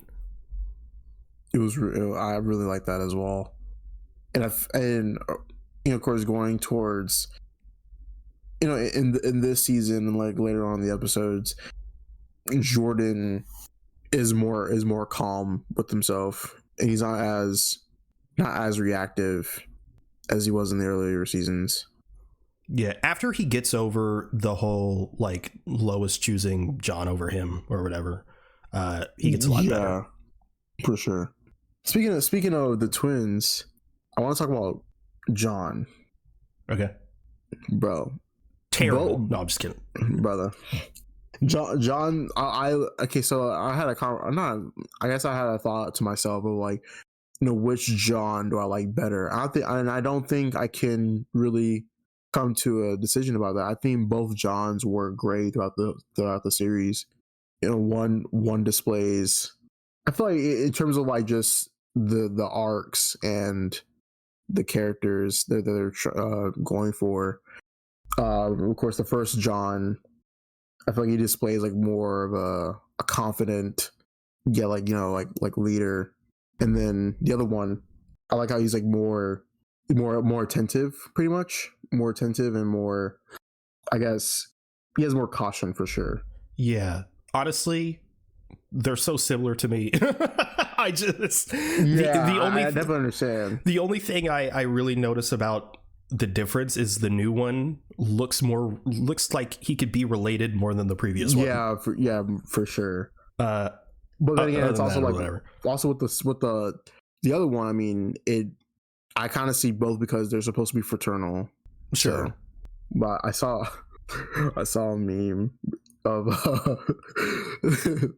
It was. I really like that as well. And of course, going towards, in this season and like later on in the episodes, Jordan is more calm with himself, and he's not as reactive as he was in the earlier seasons. Yeah, after he gets over the whole like Lois choosing John over him or whatever, he gets a lot better. For sure. Speaking of the twins, I want to talk about John. Okay. Bro. Terrible. No, I'm just kidding. Brother. John, okay, so I had I guess I had a thought to myself of like, which John do I like better? I don't think I can really come to a decision about that. I think both Johns were great throughout the series. One displays, I feel like in terms of like just the arcs and the characters that they're going for. Of course, the first John, I feel like he displays like more of a confident, like leader. And then the other one, I like how he's like more attentive, pretty much more attentive and more, I guess he has more caution for sure. Yeah. Honestly, they're so similar to me. I just I definitely understand. The only thing I really notice about the difference is the new one looks like he could be related more than the previous one. For sure. But then again, it's also like whatever. Also with the other one. I mean, I kind of see both because they're supposed to be fraternal. Sure. So but I saw a meme of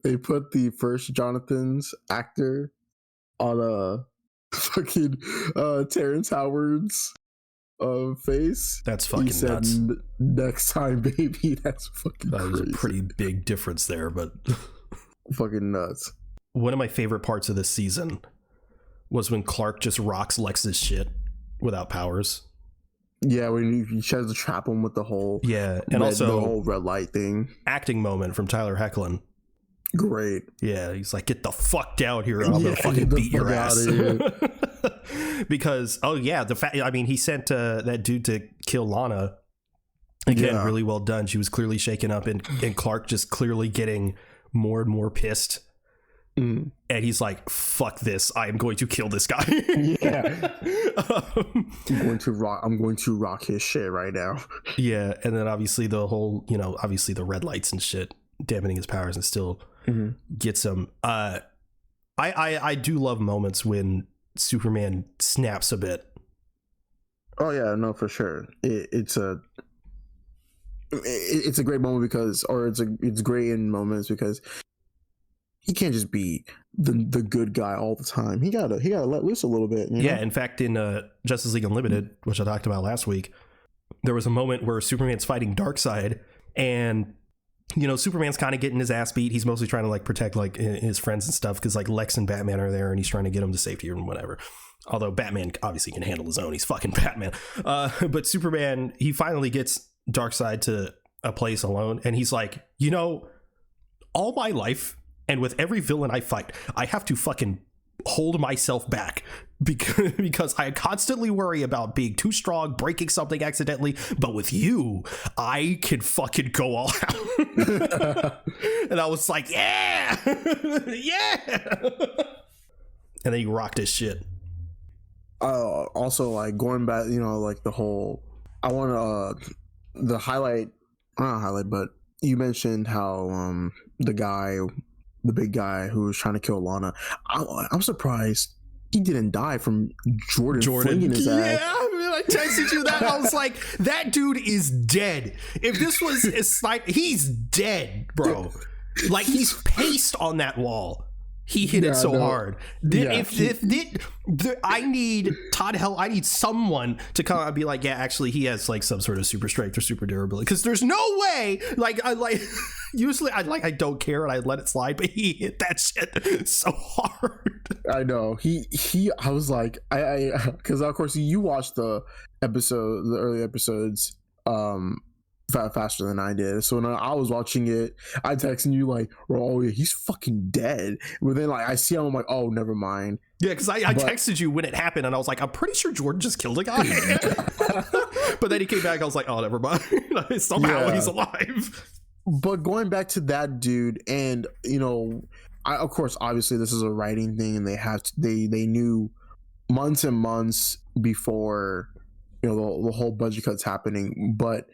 they put the first Jonathan's actor on a fucking Terrence Howard's face. That's fucking he said, nuts. Next time, baby. That's fucking That was crazy. a pretty big difference there, but Fucking nuts. one of my favorite parts of this season was when Clark just rocks Lex's shit without powers. Yeah, when he tries to trap him with the whole and also the whole red light thing. Acting moment from Tyler Hoechlin. Great. Yeah, he's like, get the fuck down here, or I'm gonna fucking get the beat your fuck ass. outta Because the fact, I mean, he sent that dude to kill Lana. Again, Yeah. really well done. She was clearly shaken up, and Clark just clearly getting more and more pissed. Mm. And he's like, fuck this, I am going to kill this guy. Yeah. I'm going to rock his shit right now. Yeah, and then obviously the whole, obviously the red lights and shit dampening his powers and still gets him. I do love moments when Superman snaps a bit. Oh yeah, no, for sure. It's a great moment because, or it's great in moments because he can't just be the good guy all the time. He gotta let loose a little bit. You know? Yeah, in fact, in Justice League Unlimited, which I talked about last week, there was a moment where Superman's fighting Darkseid, and Superman's kind of getting his ass beat. He's mostly trying to like protect like his friends and stuff because like Lex and Batman are there, and he's trying to get them to safety or whatever. Although Batman obviously can handle his own. He's fucking Batman. But Superman, he finally gets Darkseid to a place alone, and he's like, all my life, and with every villain I fight, I have to fucking hold myself back because I constantly worry about being too strong, breaking something accidentally. But with you, I can fucking go all out. And I was like, yeah, yeah. And then he rocked his shit. Also, like going back, like the whole, I want to the highlight, not highlight, but you mentioned how the big guy who was trying to kill Lana. I'm surprised he didn't die from Jordan flinging his ass. Yeah, I texted you that. I was like, that dude is dead. If this was a sniper, he's dead, bro. Like, he's paced on that wall. He hit it so hard. I need I need someone to come out and be like, yeah, actually, he has like some sort of super strength or super durability. Because there's no way. Usually I don't care and I let it slide, but he hit that shit so hard. I know I was like, I because of course you watched the early episodes faster than I did. So when I was watching it, I texted you like, oh yeah, he's fucking dead. But then like I see him, I'm like, oh, never mind. Yeah, because I texted you when it happened, and I was like, I'm pretty sure Jordan just killed a guy. But then he came back, I was like, oh, never mind. Somehow he's alive. But going back to that dude, and of course, obviously this is a writing thing, and they knew months and months before the whole budget cuts happening. But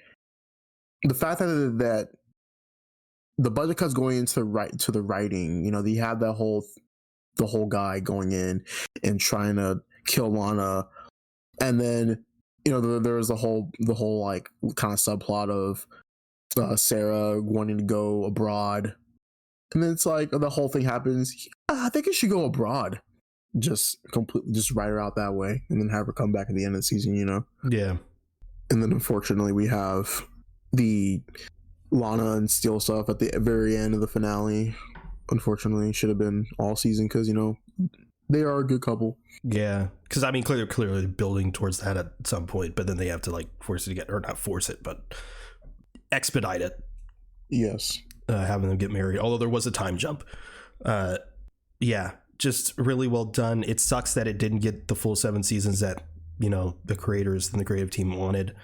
the fact that the budget cuts going into the writing, they had the whole guy going in and trying to kill Lana, and then there was the whole like kind of subplot of Sarah wanting to go abroad, and then it's like the whole thing happens. I think it should go abroad. Just write her out that way, and then have her come back at the end of the season. Yeah. And then unfortunately we have the Lana and Steel stuff at the very end of the finale. Unfortunately, should have been all season because they are a good couple. Yeah, because I mean, clearly building towards that at some point, but then they have to like force it to get, or not force it, but expedite it. Yes, having them get married. Although there was a time jump. Yeah, just really well done. It sucks that it didn't get the full 7 seasons that the creators and the creative team wanted.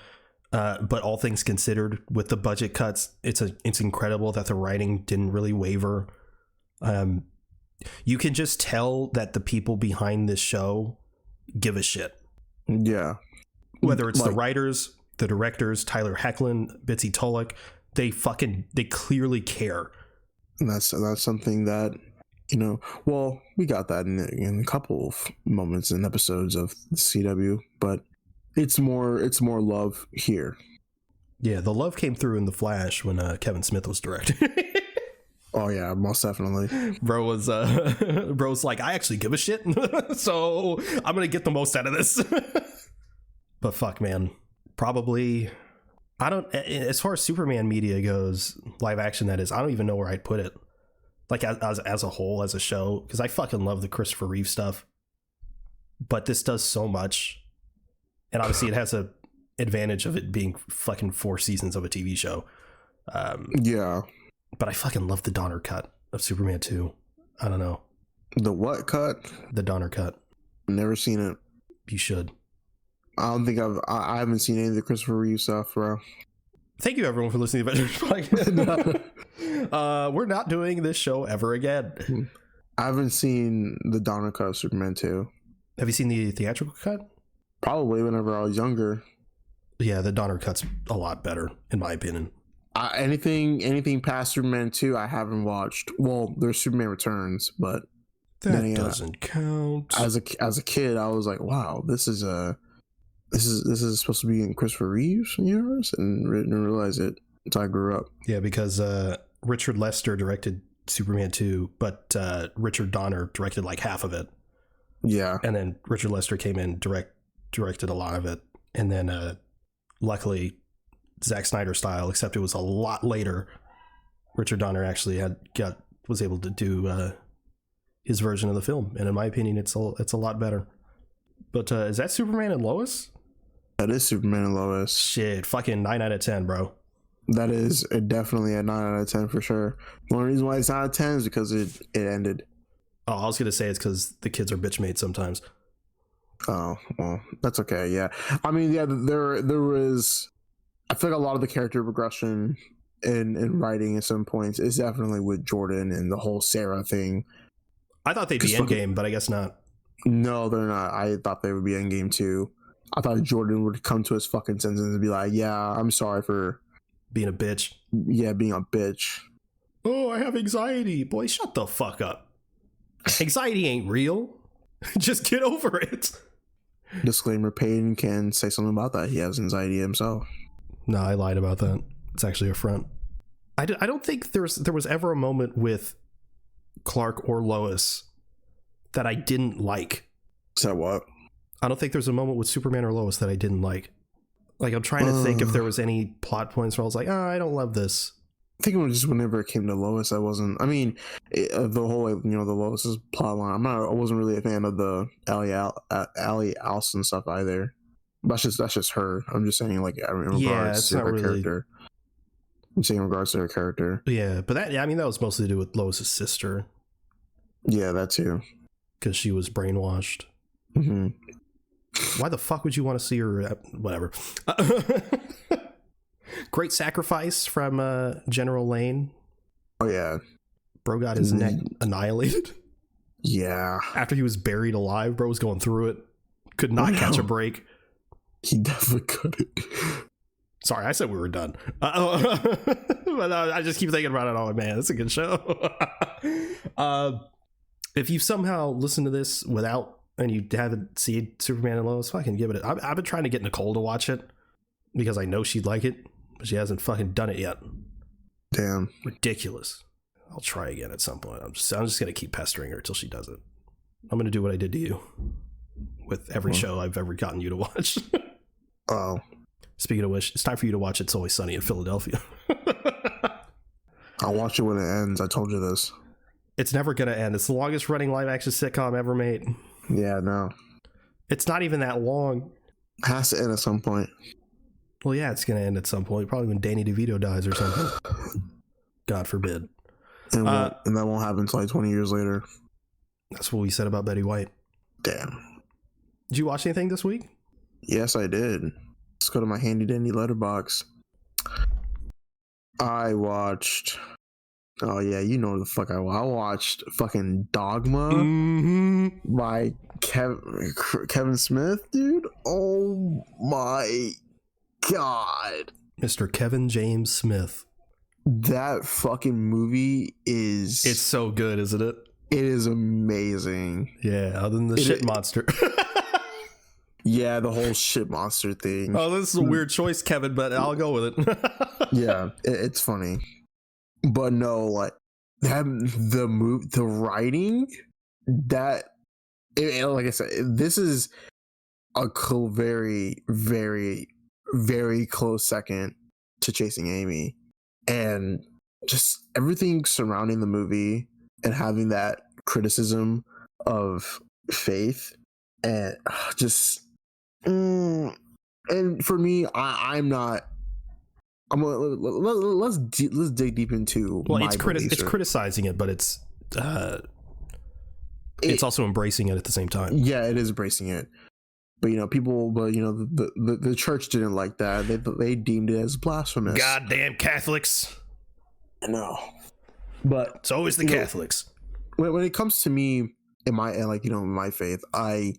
But all things considered, with the budget cuts, it's incredible that the writing didn't really waver. You can just tell that the people behind this show give a shit. Yeah. Whether it's the writers, the directors, Tyler Hoechlin, Bitsy Tulloch, they clearly care. And that's something that, well, we got that in a couple of moments in episodes of the CW, but it's more love here. Yeah, the love came through in The Flash when Kevin Smith was directing. Oh yeah, most definitely. Bro's like, I actually give a shit, so I'm gonna get the most out of this. But fuck, man, probably I don't. As far as Superman media goes, live action that is, I don't even know where I'd put it. Like as a whole, as a show, because I fucking love the Christopher Reeve stuff, but this does so much, and obviously it has a advantage of it being fucking 4 seasons of a TV show. Yeah. But I fucking love the Donner cut of Superman 2. I don't know. The what cut? The Donner cut. Never seen it. You should. I don't think I haven't seen any of the Christopher Reeve stuff, bro. Thank you everyone for listening to Avengers Podcast. We're not doing this show ever again. I haven't seen the Donner cut of Superman 2. Have you seen the theatrical cut? Probably whenever I was younger. Yeah, the Donner cut's a lot better, in my opinion. Anything past Superman 2 I haven't watched. Well, there's Superman Returns, but that doesn't count. As a kid, I was like, wow, this is supposed to be in Christopher Reeve's universe, and didn't realize it until I grew up. Yeah, because Richard Lester directed Superman 2, but Richard Donner directed like half of it. Yeah. And then Richard Lester came in, directed a lot of it, and then luckily Zack Snyder style, except it was a lot later, Richard Donner actually was able to do his version of the film, and in my opinion it's a lot better. But is that Superman and Lois? That is Superman and Lois. Shit, fucking 9 out of 10, bro. That is definitely a 9 out of 10 for sure. The only reason why it's 9 out of 10 is because it ended. Oh, I was gonna say it's because the kids are bitch made sometimes. Oh, well, that's okay. Yeah, I mean, yeah, there was. I feel like a lot of the character progression in writing at some points is definitely with Jordan and the whole Sarah thing. I thought they'd be Endgame, but I guess not. No, they're not. I thought they would be Endgame too. I thought Jordan would come to his fucking senses and be like, yeah, I'm sorry for being a bitch. Yeah, being a bitch. Oh, I have anxiety. Boy, shut the fuck up. Anxiety ain't real. Just get over it. Disclaimer, Payne can say something about that. He has anxiety himself. No, I lied about that. It's actually a front. I don't think there was ever a moment with Clark or Lois that I didn't like. Is that what? I don't think there's a moment with Superman or Lois that I didn't like. Like, I'm trying to think if there was any plot points where I was like, I don't love this. I think it was just whenever it came to Lois, I wasn't. I mean, the whole, the Lois's plot line. I wasn't really a fan of the Allie Allison stuff either. That's just her. I'm just saying, like, in regards to her character. I'm saying in regards to her character. Yeah, but that was mostly to do with Lois's sister. Yeah, that too. Because she was brainwashed. Mm-hmm. Why the fuck would you want to see her? Whatever. Great sacrifice from General Lane. Oh yeah, bro got his neck annihilated. Yeah, after he was buried alive, bro was going through it. Could not catch a break. He definitely couldn't. Sorry, I said we were done. But I just keep thinking about it. Oh man, it's a good show. If you somehow listen to this without and you haven't seen Superman and Lois, fucking give it. I've been trying to get Nicole to watch it because I know she'd like it, but she hasn't fucking done it yet. Damn, ridiculous. I'll try again at some point. I'm just gonna keep pestering her till she does it. I'm gonna do what I did to you with every show I've ever gotten you to watch. Oh. Speaking of which, it's time for you to watch It's Always Sunny in Philadelphia. I'll watch it when it ends. I told you this. It's never going to end. It's the longest running live action sitcom ever made. Yeah, no. It's not even that long. It has to end at some point. Well, yeah, it's going to end at some point. Probably when Danny DeVito dies or something. God forbid. And that won't happen until like 20 years later. That's what we said about Betty White. Damn. Did you watch anything this week? Yes, I did. Let's go to my handy dandy letterbox. I watched. Oh yeah, you know the fuck I watched fucking Dogma by Kevin Smith, dude. Oh my god, Mr. Kevin James Smith. That fucking movie it's so good, isn't it? It is amazing. Yeah, other than the shit monster. Yeah, the whole shit monster thing. Oh, this is a weird choice, Kevin, but I'll go with it. Yeah, it's funny, but no, like that the writing that like I said, this is a very, very, very close second to Chasing Amy, and just everything surrounding the movie and having that criticism of faith and just and for me, I'm not. Let's dig deep into well, my it's criticizing it, but it's also embracing it at the same time. Yeah, it is embracing it, but the church didn't like that. They deemed it as blasphemous. Goddamn Catholics! No, but it's always the Catholics. When it comes to me in my faith, I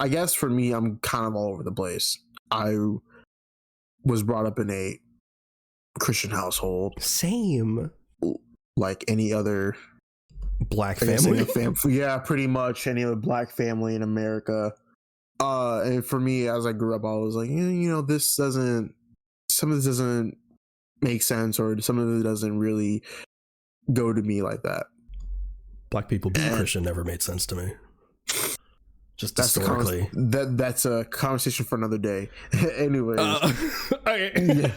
guess for me, I'm kind of all over the place. I was brought up in a Christian household. Same. Like any other black family. Yeah, pretty much any other black family in America. And for me, as I grew up, I was like, some of this doesn't make sense, or some of it doesn't really go to me like that. Black people being Christian never made sense to me. Just historically. That's a conversation for another day. Anyways. Okay.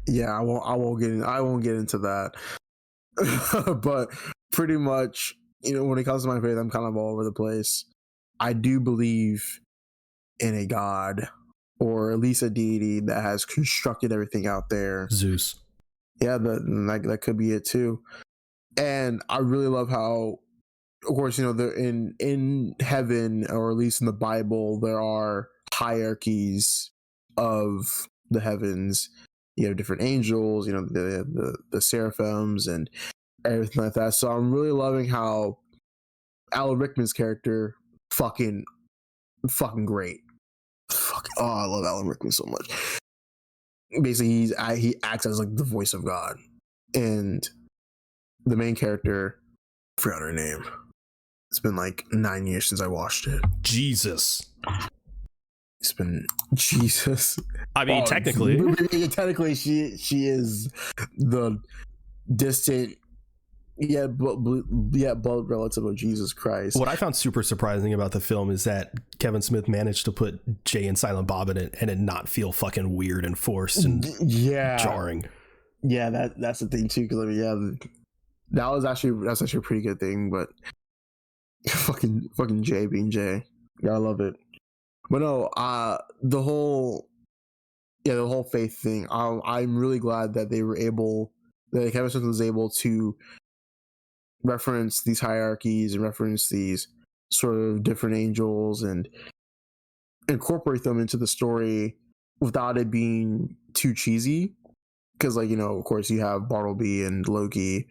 Yeah, I won't get into that. But pretty much, when it comes to my faith, I'm kind of all over the place. I do believe in a God, or at least a deity that has constructed everything out there. Zeus. Yeah, that could be it too. And I really love how, of course, they're in heaven, or at least in the Bible, there are hierarchies of the heavens. You have different angels, the seraphims and everything like that. So I'm really loving how Alan Rickman's character, fucking great. I love Alan Rickman so much. Basically, he acts as like the voice of God, and the main character, I forgot her name. It's been like 9 years since I watched it. Jesus. It's been Jesus. I mean, technically, she is the distant, blood relative of Jesus Christ. What I found super surprising about the film is that Kevin Smith managed to put Jay and Silent Bob in it and it not feel fucking weird and forced and jarring. Yeah, that's the thing too. Because that's actually a pretty good thing. But fucking Jay being Jay, gotta love it. But no, the whole faith thing. I'm really glad that Kevin Smith was able to reference these hierarchies and reference these sort of different angels and incorporate them into the story without it being too cheesy. Because, of course, you have Bartleby and Loki,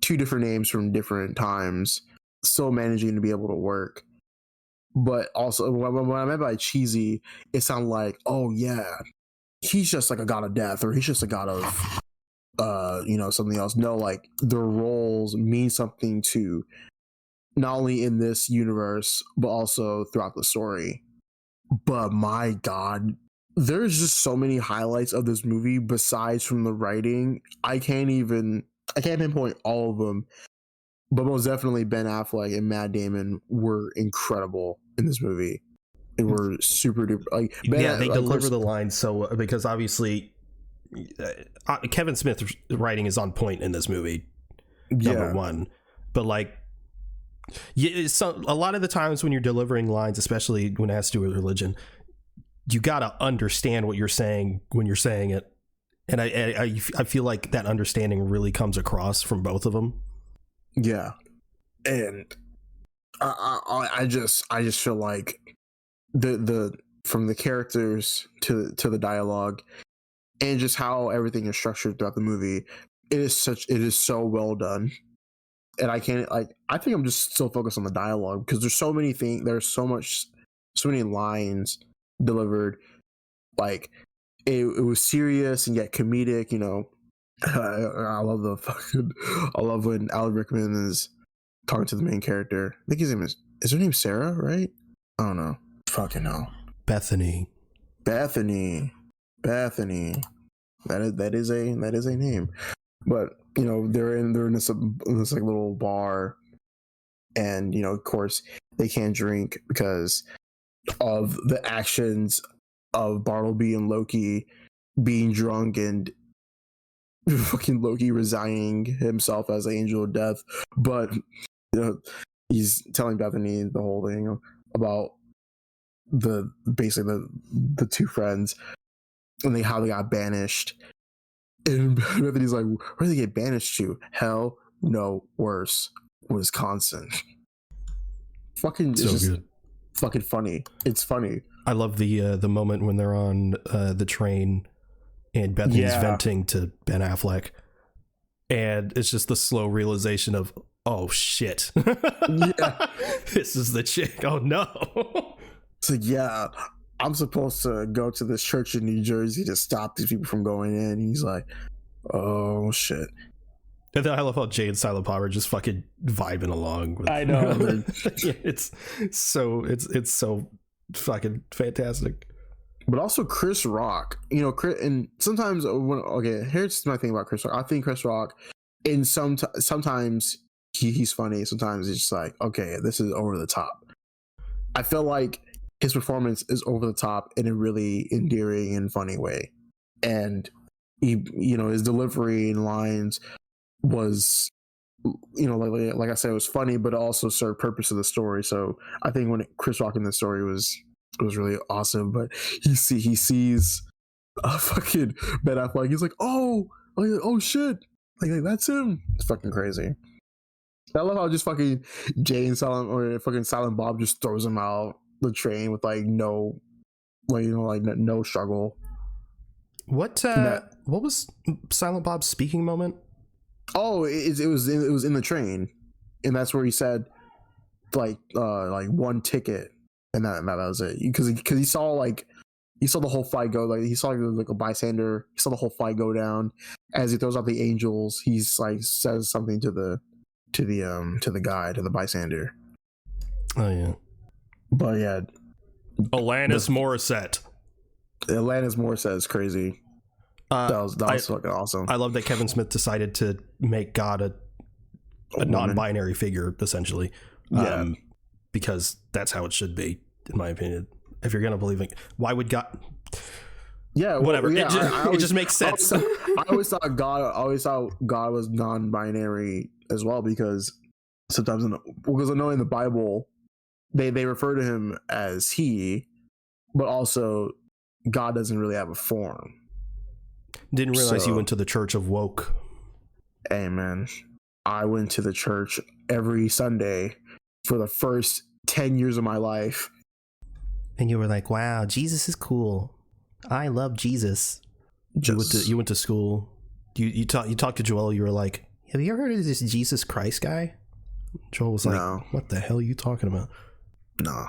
two different names from different times, still managing to be able to work. But also, what I meant by cheesy, it sounded like, oh yeah, he's just like a god of death, or he's just a god of something else. No, like their roles mean something to not only in this universe but also throughout the story. But my god, there's just so many highlights of this movie besides from the writing. I can't pinpoint all of them, but most definitely Ben Affleck and Matt Damon were incredible in this movie. They were super duper they deliver the lines so because obviously Kevin Smith's writing is on point in this movie, number one. But a lot of the times when you're delivering lines, especially when it has to do with religion, you gotta understand what you're saying when you're saying it, and I feel like that understanding really comes across from both of them. Yeah, and I just feel like the from the characters to the dialogue and just how everything is structured throughout the movie, it is so well done. And I think I'm just so focused on the dialogue because there's so many things, there's so many lines delivered. Like it was serious and yet comedic, I love when Alan Rickman is talking to the main character. I think his name is her name Sarah, right? I don't know. Fucking hell. Bethany. That is a name. But you know, they're in this like little bar, and you know, of course, they can't drink because of the actions of Bartleby and Loki being drunk and fucking Loki resigning himself as Angel of Death. But you know, he's telling Bethany the whole thing about basically the two friends and how they got banished. And Bethany's like, where did they get banished to? Hell no, worse, Wisconsin. Fucking So just good. fucking funny. It's funny. I love the moment when they're on the train and Bethany's venting to Ben Affleck, and it's just the slow realization of, oh shit, Yeah. this is the chick. Oh no. So yeah, I'm supposed to go to this church in New Jersey to stop these people from going in. He's like, oh shit. And then I love how Jay and Silent Bob are just fucking vibing along with, I know. Yeah, it's so fucking fantastic. But also Chris Rock, you know, and sometimes here's my thing about Chris Rock. I think Chris Rock, sometimes he's funny. Sometimes it's just like, okay, this is over the top. I feel like his performance is over the top in a really endearing and funny way, and his delivery and lines was, like I said, it was funny, but also served purpose of the story. So I think when Chris Rock in the story was really awesome. But he sees fucking Ben Affleck. He's like, oh shit, like that's him. It's fucking crazy. I love how just fucking Jay and Silent Bob just throws him out the train with no struggle. What was Silent Bob's speaking moment? Oh, it was in the train, and that's where he said like one ticket, and that was it. Because he saw the whole fight go, like he saw like a bystander. He saw the whole fight go down as he throws out the angels. He's like says something to the bystander. Oh yeah. But yeah, Alanis Morissette. Is crazy. That was fucking awesome. I love that Kevin Smith decided to make God a non-binary figure, essentially. Yeah. Because that's how it should be, in my opinion. If you're gonna believe it, why would God? Yeah, whatever. Yeah, it just makes sense. I always thought God was non-binary as well, because sometimes because I know in the Bible they refer to him as he, but also God doesn't really have a form. Didn't realize you went to the Church of Woke. Hey man, I went to the church every Sunday for the first 10 years of my life. And you were like, wow, Jesus is cool. I love Jesus. You went to school. You talked to Joel. You were like, have you ever heard of this Jesus Christ guy? Joel was like, no. What the hell are you talking about? Nah.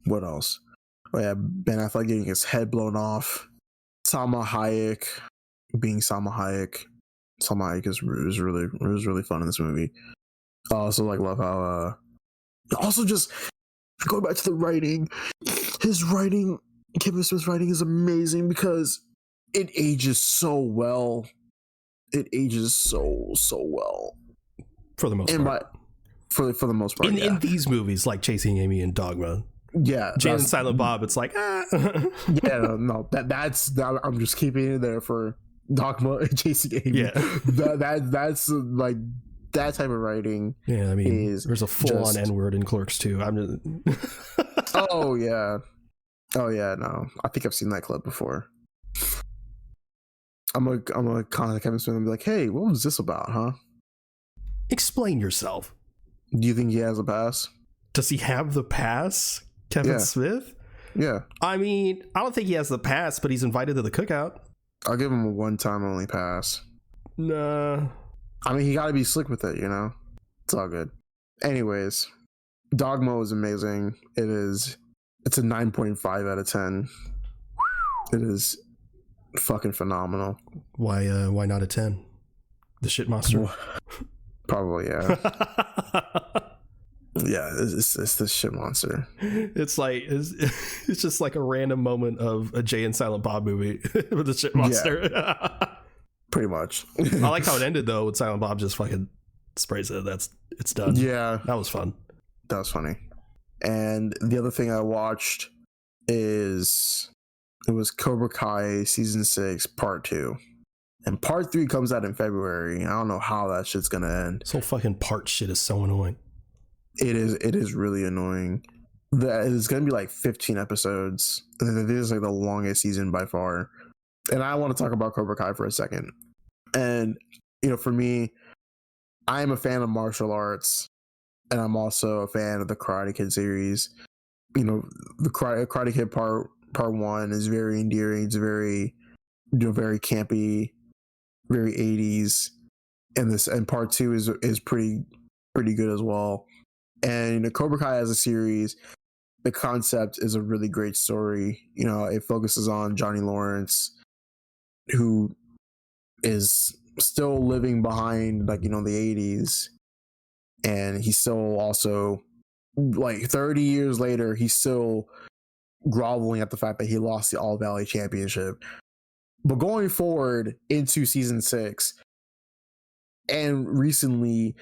What else? Oh yeah, Ben Affleck getting his head blown off. Salma Hayek being Salma Hayek. Salma Hayek was really fun in this movie. I also love how also just going back to the writing. His writing, Kevin Smith's writing, is amazing because it ages so well. It ages so well. For the most part. For the most part. In these movies like Chasing Amy and Dogma. Yeah. Jay and Silent Bob, it's like, ah. Yeah, no, that's I'm just keeping it there for Dogma and Chasing Amy. Yeah. That's like that type of writing. Yeah, I mean, there's a full-on N-word in Clerks too. I'm just Oh yeah, no, I think I've seen that clip before. I'm gonna contact Kevin Smith and be like, hey, what was this about, huh? Explain yourself. Do you think he has a pass? Does he have the pass, Kevin Smith? Yeah. I mean, I don't think he has the pass, but he's invited to the cookout. I'll give him a one-time only pass. Nah. I mean, he got to be slick with it, you know? It's all good. Anyways, Dogma is amazing. It's a 9.5 out of 10. It is fucking phenomenal. Why not a 10? The shit monster? Probably, yeah. Yeah, it's this shit monster. It's like it's just like a random moment of a Jay and Silent Bob movie with the shit monster. Yeah. Pretty much. I like how it ended though, with Silent Bob just fucking sprays it. It's done. Yeah, that was fun. That was funny. And the other thing I watched was Cobra Kai season 6 part 2. And part 3 comes out in February. I don't know how that shit's gonna end. This whole fucking part shit is so annoying. It is really annoying. It's gonna be like 15 episodes. This is like the longest season by far. And I want to talk about Cobra Kai for a second. And for me, I am a fan of martial arts, and I'm also a fan of the Karate Kid series. The Karate Kid part 1 is very endearing. It's very very campy, very 80s, and part 2 is pretty good as well. And Cobra Kai as a series, the concept is a really great story. It focuses on Johnny Lawrence, who is still living behind the 80s, and he's still also like 30 years later, he's still groveling at the fact that he lost the All Valley Championship. But going forward into season 6 and recently,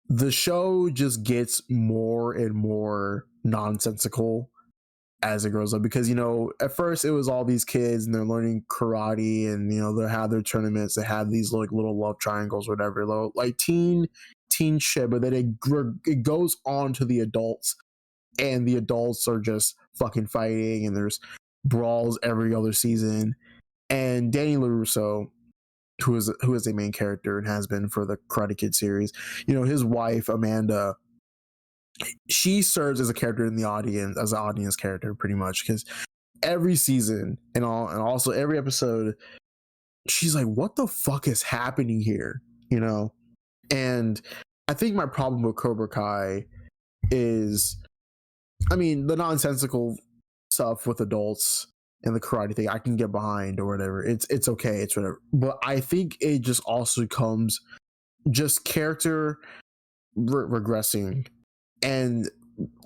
the show just gets more and more nonsensical as it grows up, because at first it was all these kids and they're learning karate, and they have their tournaments, they have these like little love triangles, whatever, like teen shit. But then it goes on to the adults, and the adults are just fucking fighting, and there's brawls every other season. And Danny LaRusso, who is a main character and has been for the Karate Kid series, his wife Amanda, she serves as a character in the audience, as an audience character, pretty much, because every season and also every episode, she's like, what the fuck is happening here? And I think my problem with Cobra Kai is, the nonsensical stuff with adults and the karate thing I can get behind or whatever. It's okay, it's whatever. But I think it just also comes just character regressing, and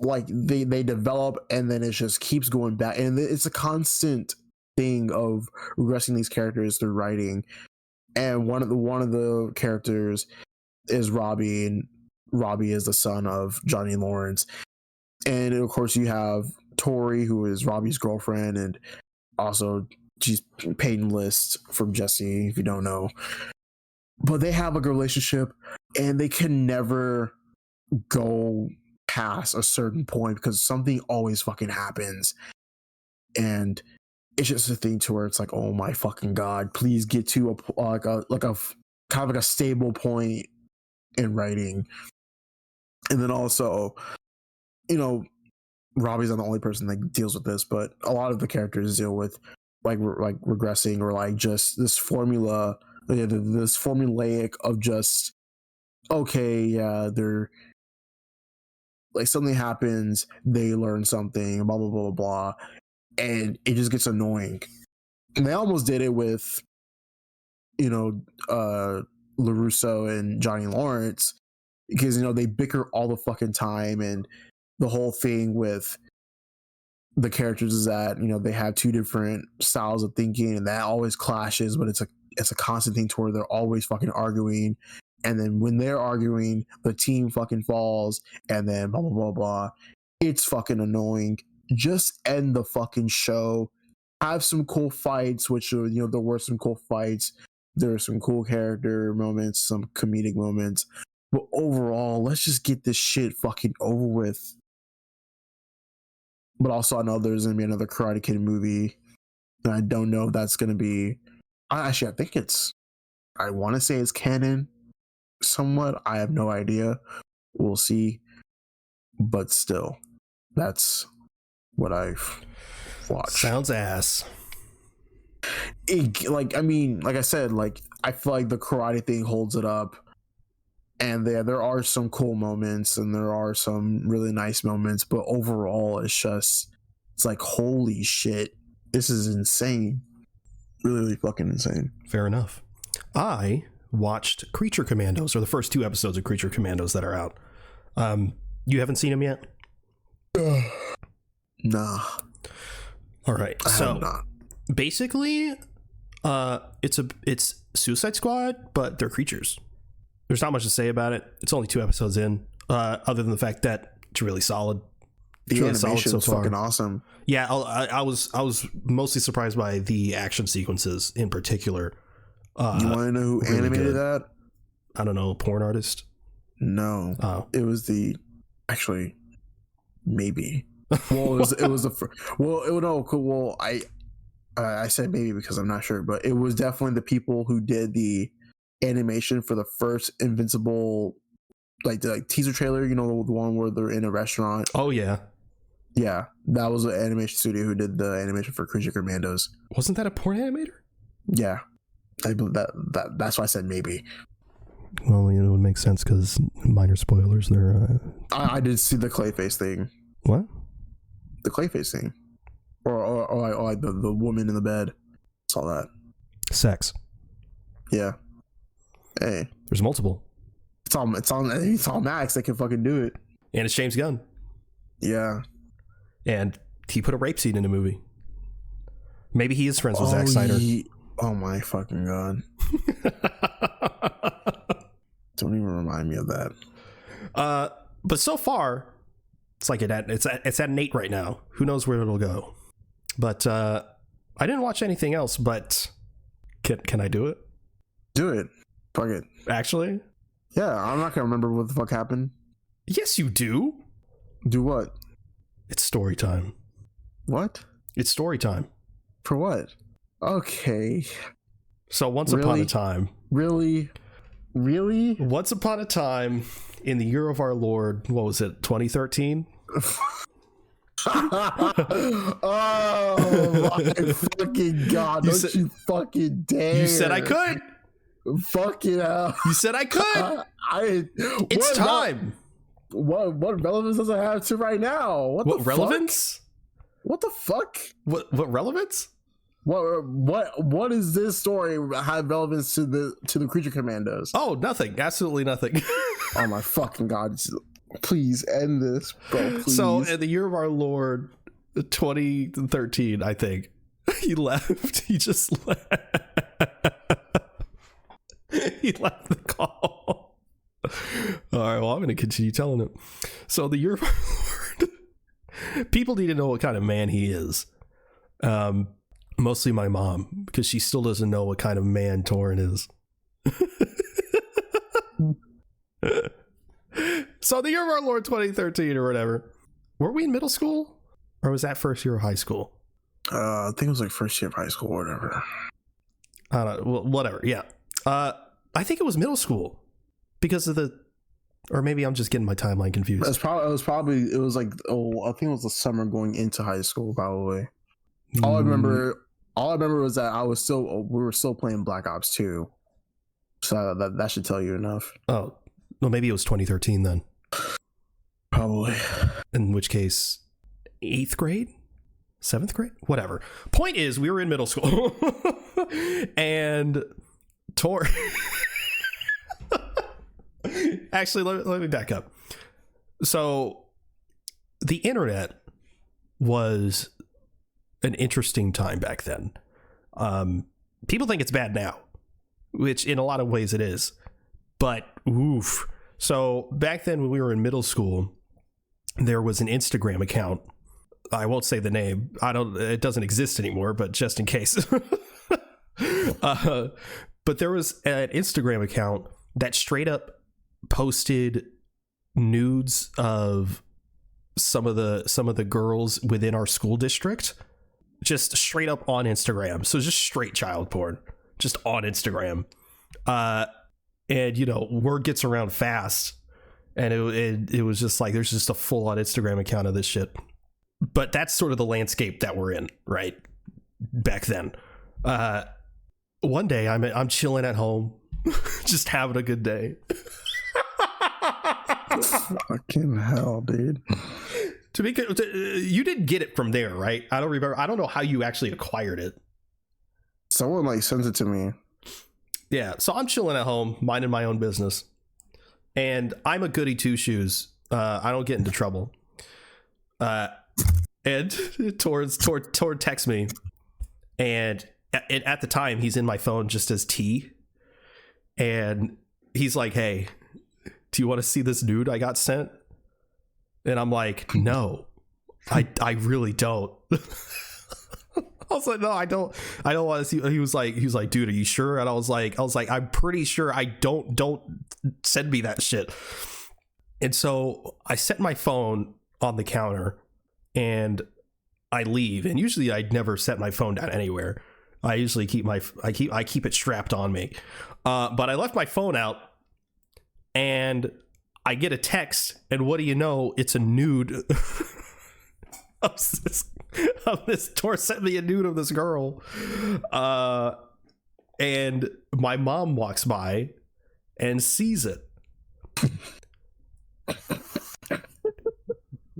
like they develop, and then it just keeps going back, and it's a constant thing of regressing these characters through writing. And one of the characters is Robbie, and Robbie is the son of Johnny Lawrence. And of course you have Tori, who is Robbie's girlfriend, and also she's Peyton List from Jesse, if you don't know. But they have a relationship, and they can never go past a certain point because something always fucking happens. And it's just a thing to where it's like, oh my fucking god, please get to a kind of like a stable point in writing. And then also, Robbie's not the only person that deals with this, but a lot of the characters deal with like regressing, or like just this formula, this formulaic of just, okay, yeah, they're like, something happens, they learn something, blah blah blah blah, and it just gets annoying. And they almost did it with LaRusso and Johnny Lawrence, because they bicker all the fucking time, and the whole thing with the characters is that they have two different styles of thinking, and that always clashes. But it's a constant thing to where they're always fucking arguing, and then when they're arguing, the team fucking falls, and then blah blah blah blah. It's fucking annoying. Just end the fucking show. Have some cool fights, which there were some cool fights. There are some cool character moments, some comedic moments. But overall, let's just get this shit fucking over with. But also, I know there's going to be another Karate Kid movie. And I don't know if that's going to be... Actually, I think I want to say it's canon somewhat. I have no idea. We'll see. But still, that's what I've watched. Sounds ass. Like I said, I feel like the karate thing holds it up. And there are some cool moments, and there are some really nice moments, but overall it's like, holy shit, this is insane. Really, really fucking insane. Fair enough. I watched Creature Commandos, or the first 2 episodes of Creature Commandos that are out. You haven't seen him yet? Nah. All right. I So have not. basically, it's Suicide Squad, but they're creatures. There's not much to say about it. It's only 2 episodes in, other than the fact that it's really solid. The really solid animation is fucking awesome. Yeah, I was mostly surprised by the action sequences in particular. You want to know who really animated good. that? I don't know, a porn artist? No. Oh. It was actually, maybe. Well, it was I said maybe because I'm not sure, but it was definitely the people who did the animation for the first Invincible, like the teaser trailer, the one where they're in a restaurant. Oh yeah. Yeah, that was an animation studio who did the animation for Creature Commandos. Wasn't that a porn animator? Yeah, that's why I said maybe. Well, it would make sense because minor spoilers. They're. I did see the Clayface thing. What? The Clayface thing, or like the woman in the bed. Saw that. Sex. Yeah. Hey, there's multiple. It's all Max that can fucking do it. And it's James Gunn. Yeah. And he put a rape scene in a movie. Maybe he is friends with Zack Snyder. Oh my fucking god. Don't even remind me of that. But so far, it's like it's at an 8 right now. Who knows where it'll go? But I didn't watch anything else. But can I do it? Do it. Fuck it. Actually? Yeah, I'm not gonna remember what the fuck happened. Yes, you do. Do what? It's story time. What? It's story time. For what? Okay. So once upon a time. Really? Once upon a time in the year of our Lord, what was it, 2013? Oh my fucking god. Don't you fucking dare. You said I could. Fucking hell. You said I could. It's time. What relevance does it have to right now? What relevance? What the fuck? What relevance? What is this story have relevance to the Creature Commandos? Oh, nothing. Absolutely nothing. Oh my fucking god. Please end this, bro. Please. So in the year of our Lord 2013, I think, he left. He just left. He left the call. All right, well, I'm going to continue telling it. So the year of our Lord, people need to know what kind of man he is. Mostly my mom, because she still doesn't know what kind of man Torrin is. So the year of our Lord 2013 or whatever. Were we in middle school? Or was that first year of high school? I think it was like first year of high school or whatever. I don't know. Whatever, yeah. I think it was middle school. Because of or maybe I'm just getting my timeline confused. I think it was the summer going into high school, probably. All I remember was that we were still playing Black Ops 2. So that should tell you enough. Oh, well, maybe it was 2013 then. Probably. In which case, 8th grade? 7th grade? Whatever. Point is, we were in middle school. And Actually, let me back up. So, the internet was an interesting time back then. People think it's bad now, which in a lot of ways it is. But, oof. So, back then when we were in middle school, there was an Instagram account. I won't say the name. It doesn't exist anymore, but just in case. But there was an Instagram account that straight up posted nudes of some of the girls within our school district, just straight up on Instagram. So just straight child porn, just on Instagram. And word gets around fast, and it was just like there's just a full on Instagram account of this shit. But that's sort of the landscape that we're in right back then. One day I'm chilling at home, just having a good day. Fucking hell, dude. You didn't get it from there, right? I don't remember. I don't know how you actually acquired it. Someone sent it to me. Yeah, so I'm chilling at home, minding my own business, and I'm a goody two shoes I don't get into trouble. And Tor texts me, and at the time he's in my phone just as T, and he's like, "Hey, do you want to see this nude I got sent?" And I'm like, "No, I really don't." I was like, "No, I don't want to see." He was like, "Dude, are you sure?" And I was like, "I'm pretty sure I don't send me that shit." And so I set my phone on the counter and I leave. And usually I'd never set my phone down anywhere. I usually keep it strapped on me. But I left my phone out and I get a text, and what do you know? It's a nude. This Tor sent me a nude of this girl. And my mom walks by and sees it.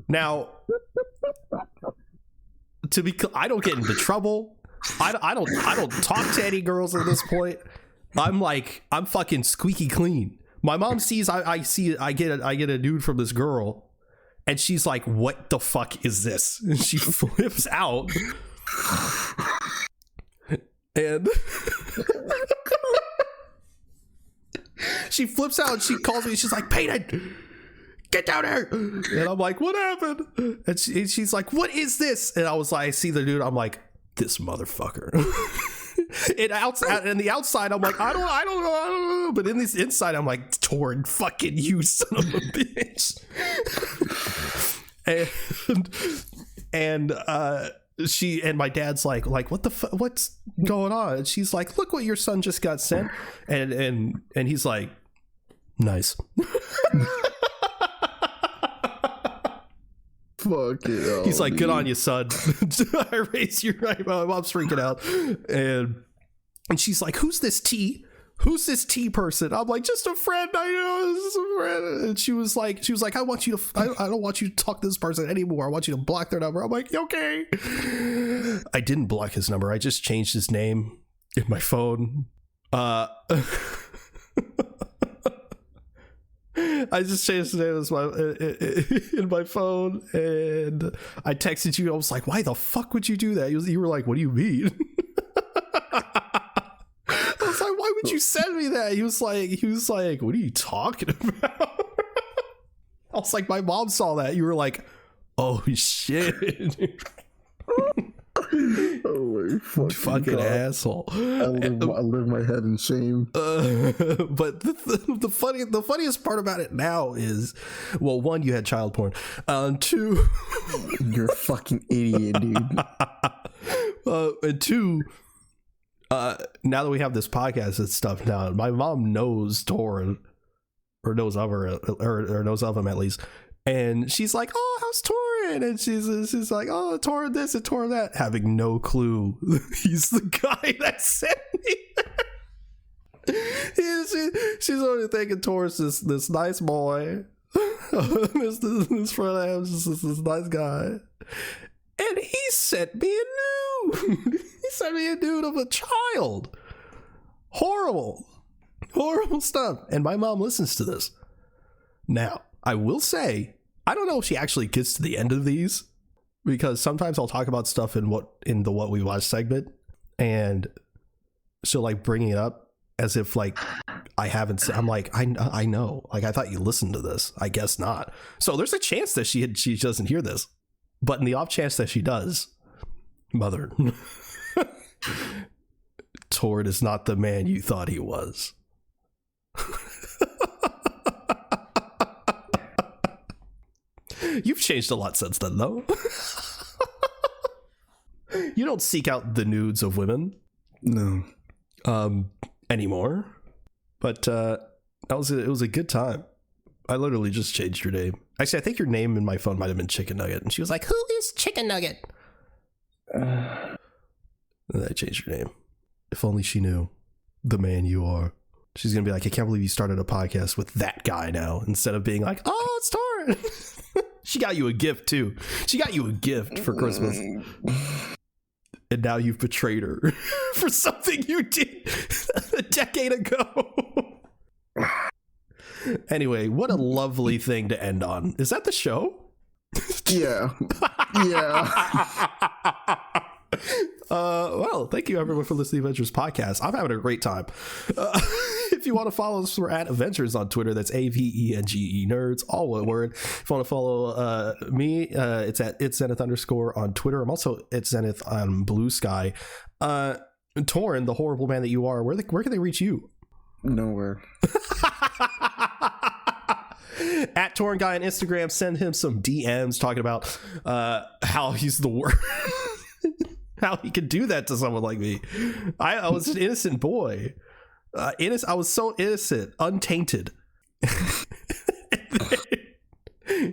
Now, I don't get into trouble. I don't talk to any girls at this point. I'm fucking squeaky clean. My mom sees I get a nude from this girl, and she's like, "What the fuck is this?" And she flips out, and she flips out and she calls me. She's like, "Peyton, get down here!" And I'm like, "What happened?" And she's like, "What is this?" And I was like, I see the dude. I'm like, "This motherfucker." And the outside, I'm like, I don't know. But in this inside, I'm like, "Torn, fucking you, son of a bitch." and my dad's like, "What the fuck? What's going on?" And she's like, "Look what your son just got sent." And he's like, "Nice." Fuck it. He's like, "Good on you, son." I raised you right. My mom's freaking out, and she's like, "Who's this T? Who's this T person?" I'm like, "Just a friend. I know, this is a friend." And she was like, "I don't want you to talk to this person anymore. I want you to block their number." I'm like, "Okay." I didn't block his number. I just changed his name in my phone. I just changed the name in my phone, and I texted you. I was like, "Why the fuck would you do that?" You were like, "What do you mean?" I was like, "Why would you send me that?" He was like, "What are you talking about?" I was like, "My mom saw that." You were like, "Oh shit." Oh my fucking God. Asshole. I live my head in shame. But the funniest part about it now is, well, one, you had child porn. Two, you're a fucking idiot, dude. And two, now that we have this podcast and stuff now, my mom knows Tor, or knows of her, or knows of him at least. And she's like, "Oh, how's Torin?" And she's like, "Oh, Torin this and Torin that," having no clue he's the guy that sent me. She's already thinking Torin's this nice boy. this friend I have is this nice guy. And he sent me a nude. He sent me a nude of a child. Horrible stuff. And my mom listens to this. Now, I will say, I don't know if she actually gets to the end of these, because sometimes I'll talk about stuff in the What We Watch segment, and she'll like bring it up as if like I haven't said. I'm like, I know, like I thought you listened to this. I guess not. So there's a chance that she doesn't hear this, but in the off chance that she does, mother, Tord is not the man you thought he was. You've changed a lot since then, though. You don't seek out the nudes of women, no, anymore. But it was a good time. I literally just changed your name. Actually, I think your name in my phone might have been Chicken Nugget, and she was like, "Who is Chicken Nugget?" And I changed your name. If only she knew the man you are. She's gonna be like, "I can't believe you started a podcast with that guy now," instead of being like, "Oh, it's Torrin." She got you a gift too. She got you a gift for Christmas. And now you've betrayed her for something you did a decade ago. Anyway, what a lovely thing to end on. Is that the show? Yeah. Well, thank you everyone for listening to Avengers podcast. I'm having a great time. If you want to follow us, we're at Avengers on Twitter. That's AVENGE nerds, all one word. If you want to follow me, it's at Zenith _ on Twitter. I'm also at Zenith on Blue Sky. Torn, the horrible man that you are, where can they reach you? Nowhere. At Torn Guy on Instagram, send him some DMs talking about how he's the worst. How he could do that to someone like me. I was an innocent boy. I was so innocent, untainted.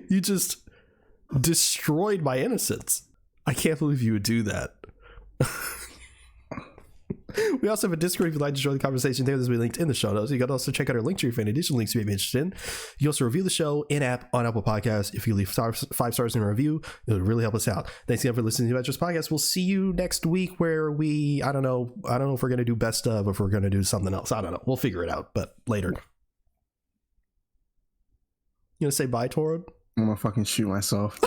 You just destroyed my innocence. I can't believe you would do that. We also have a Discord if you'd like to join the conversation there. This will be linked in the show notes. You can also check out our link tree for any additional links you may be interested in. You can also review the show in-app on Apple Podcasts. If you leave 5 stars in a review, it would really help us out. Thanks again for listening to the Avengers podcast. We'll see you next week where I don't know if we're going to do best of, if we're going to do something else. I don't know. We'll figure it out, but later. You going to say bye, Torod? I'm going to fucking shoot myself.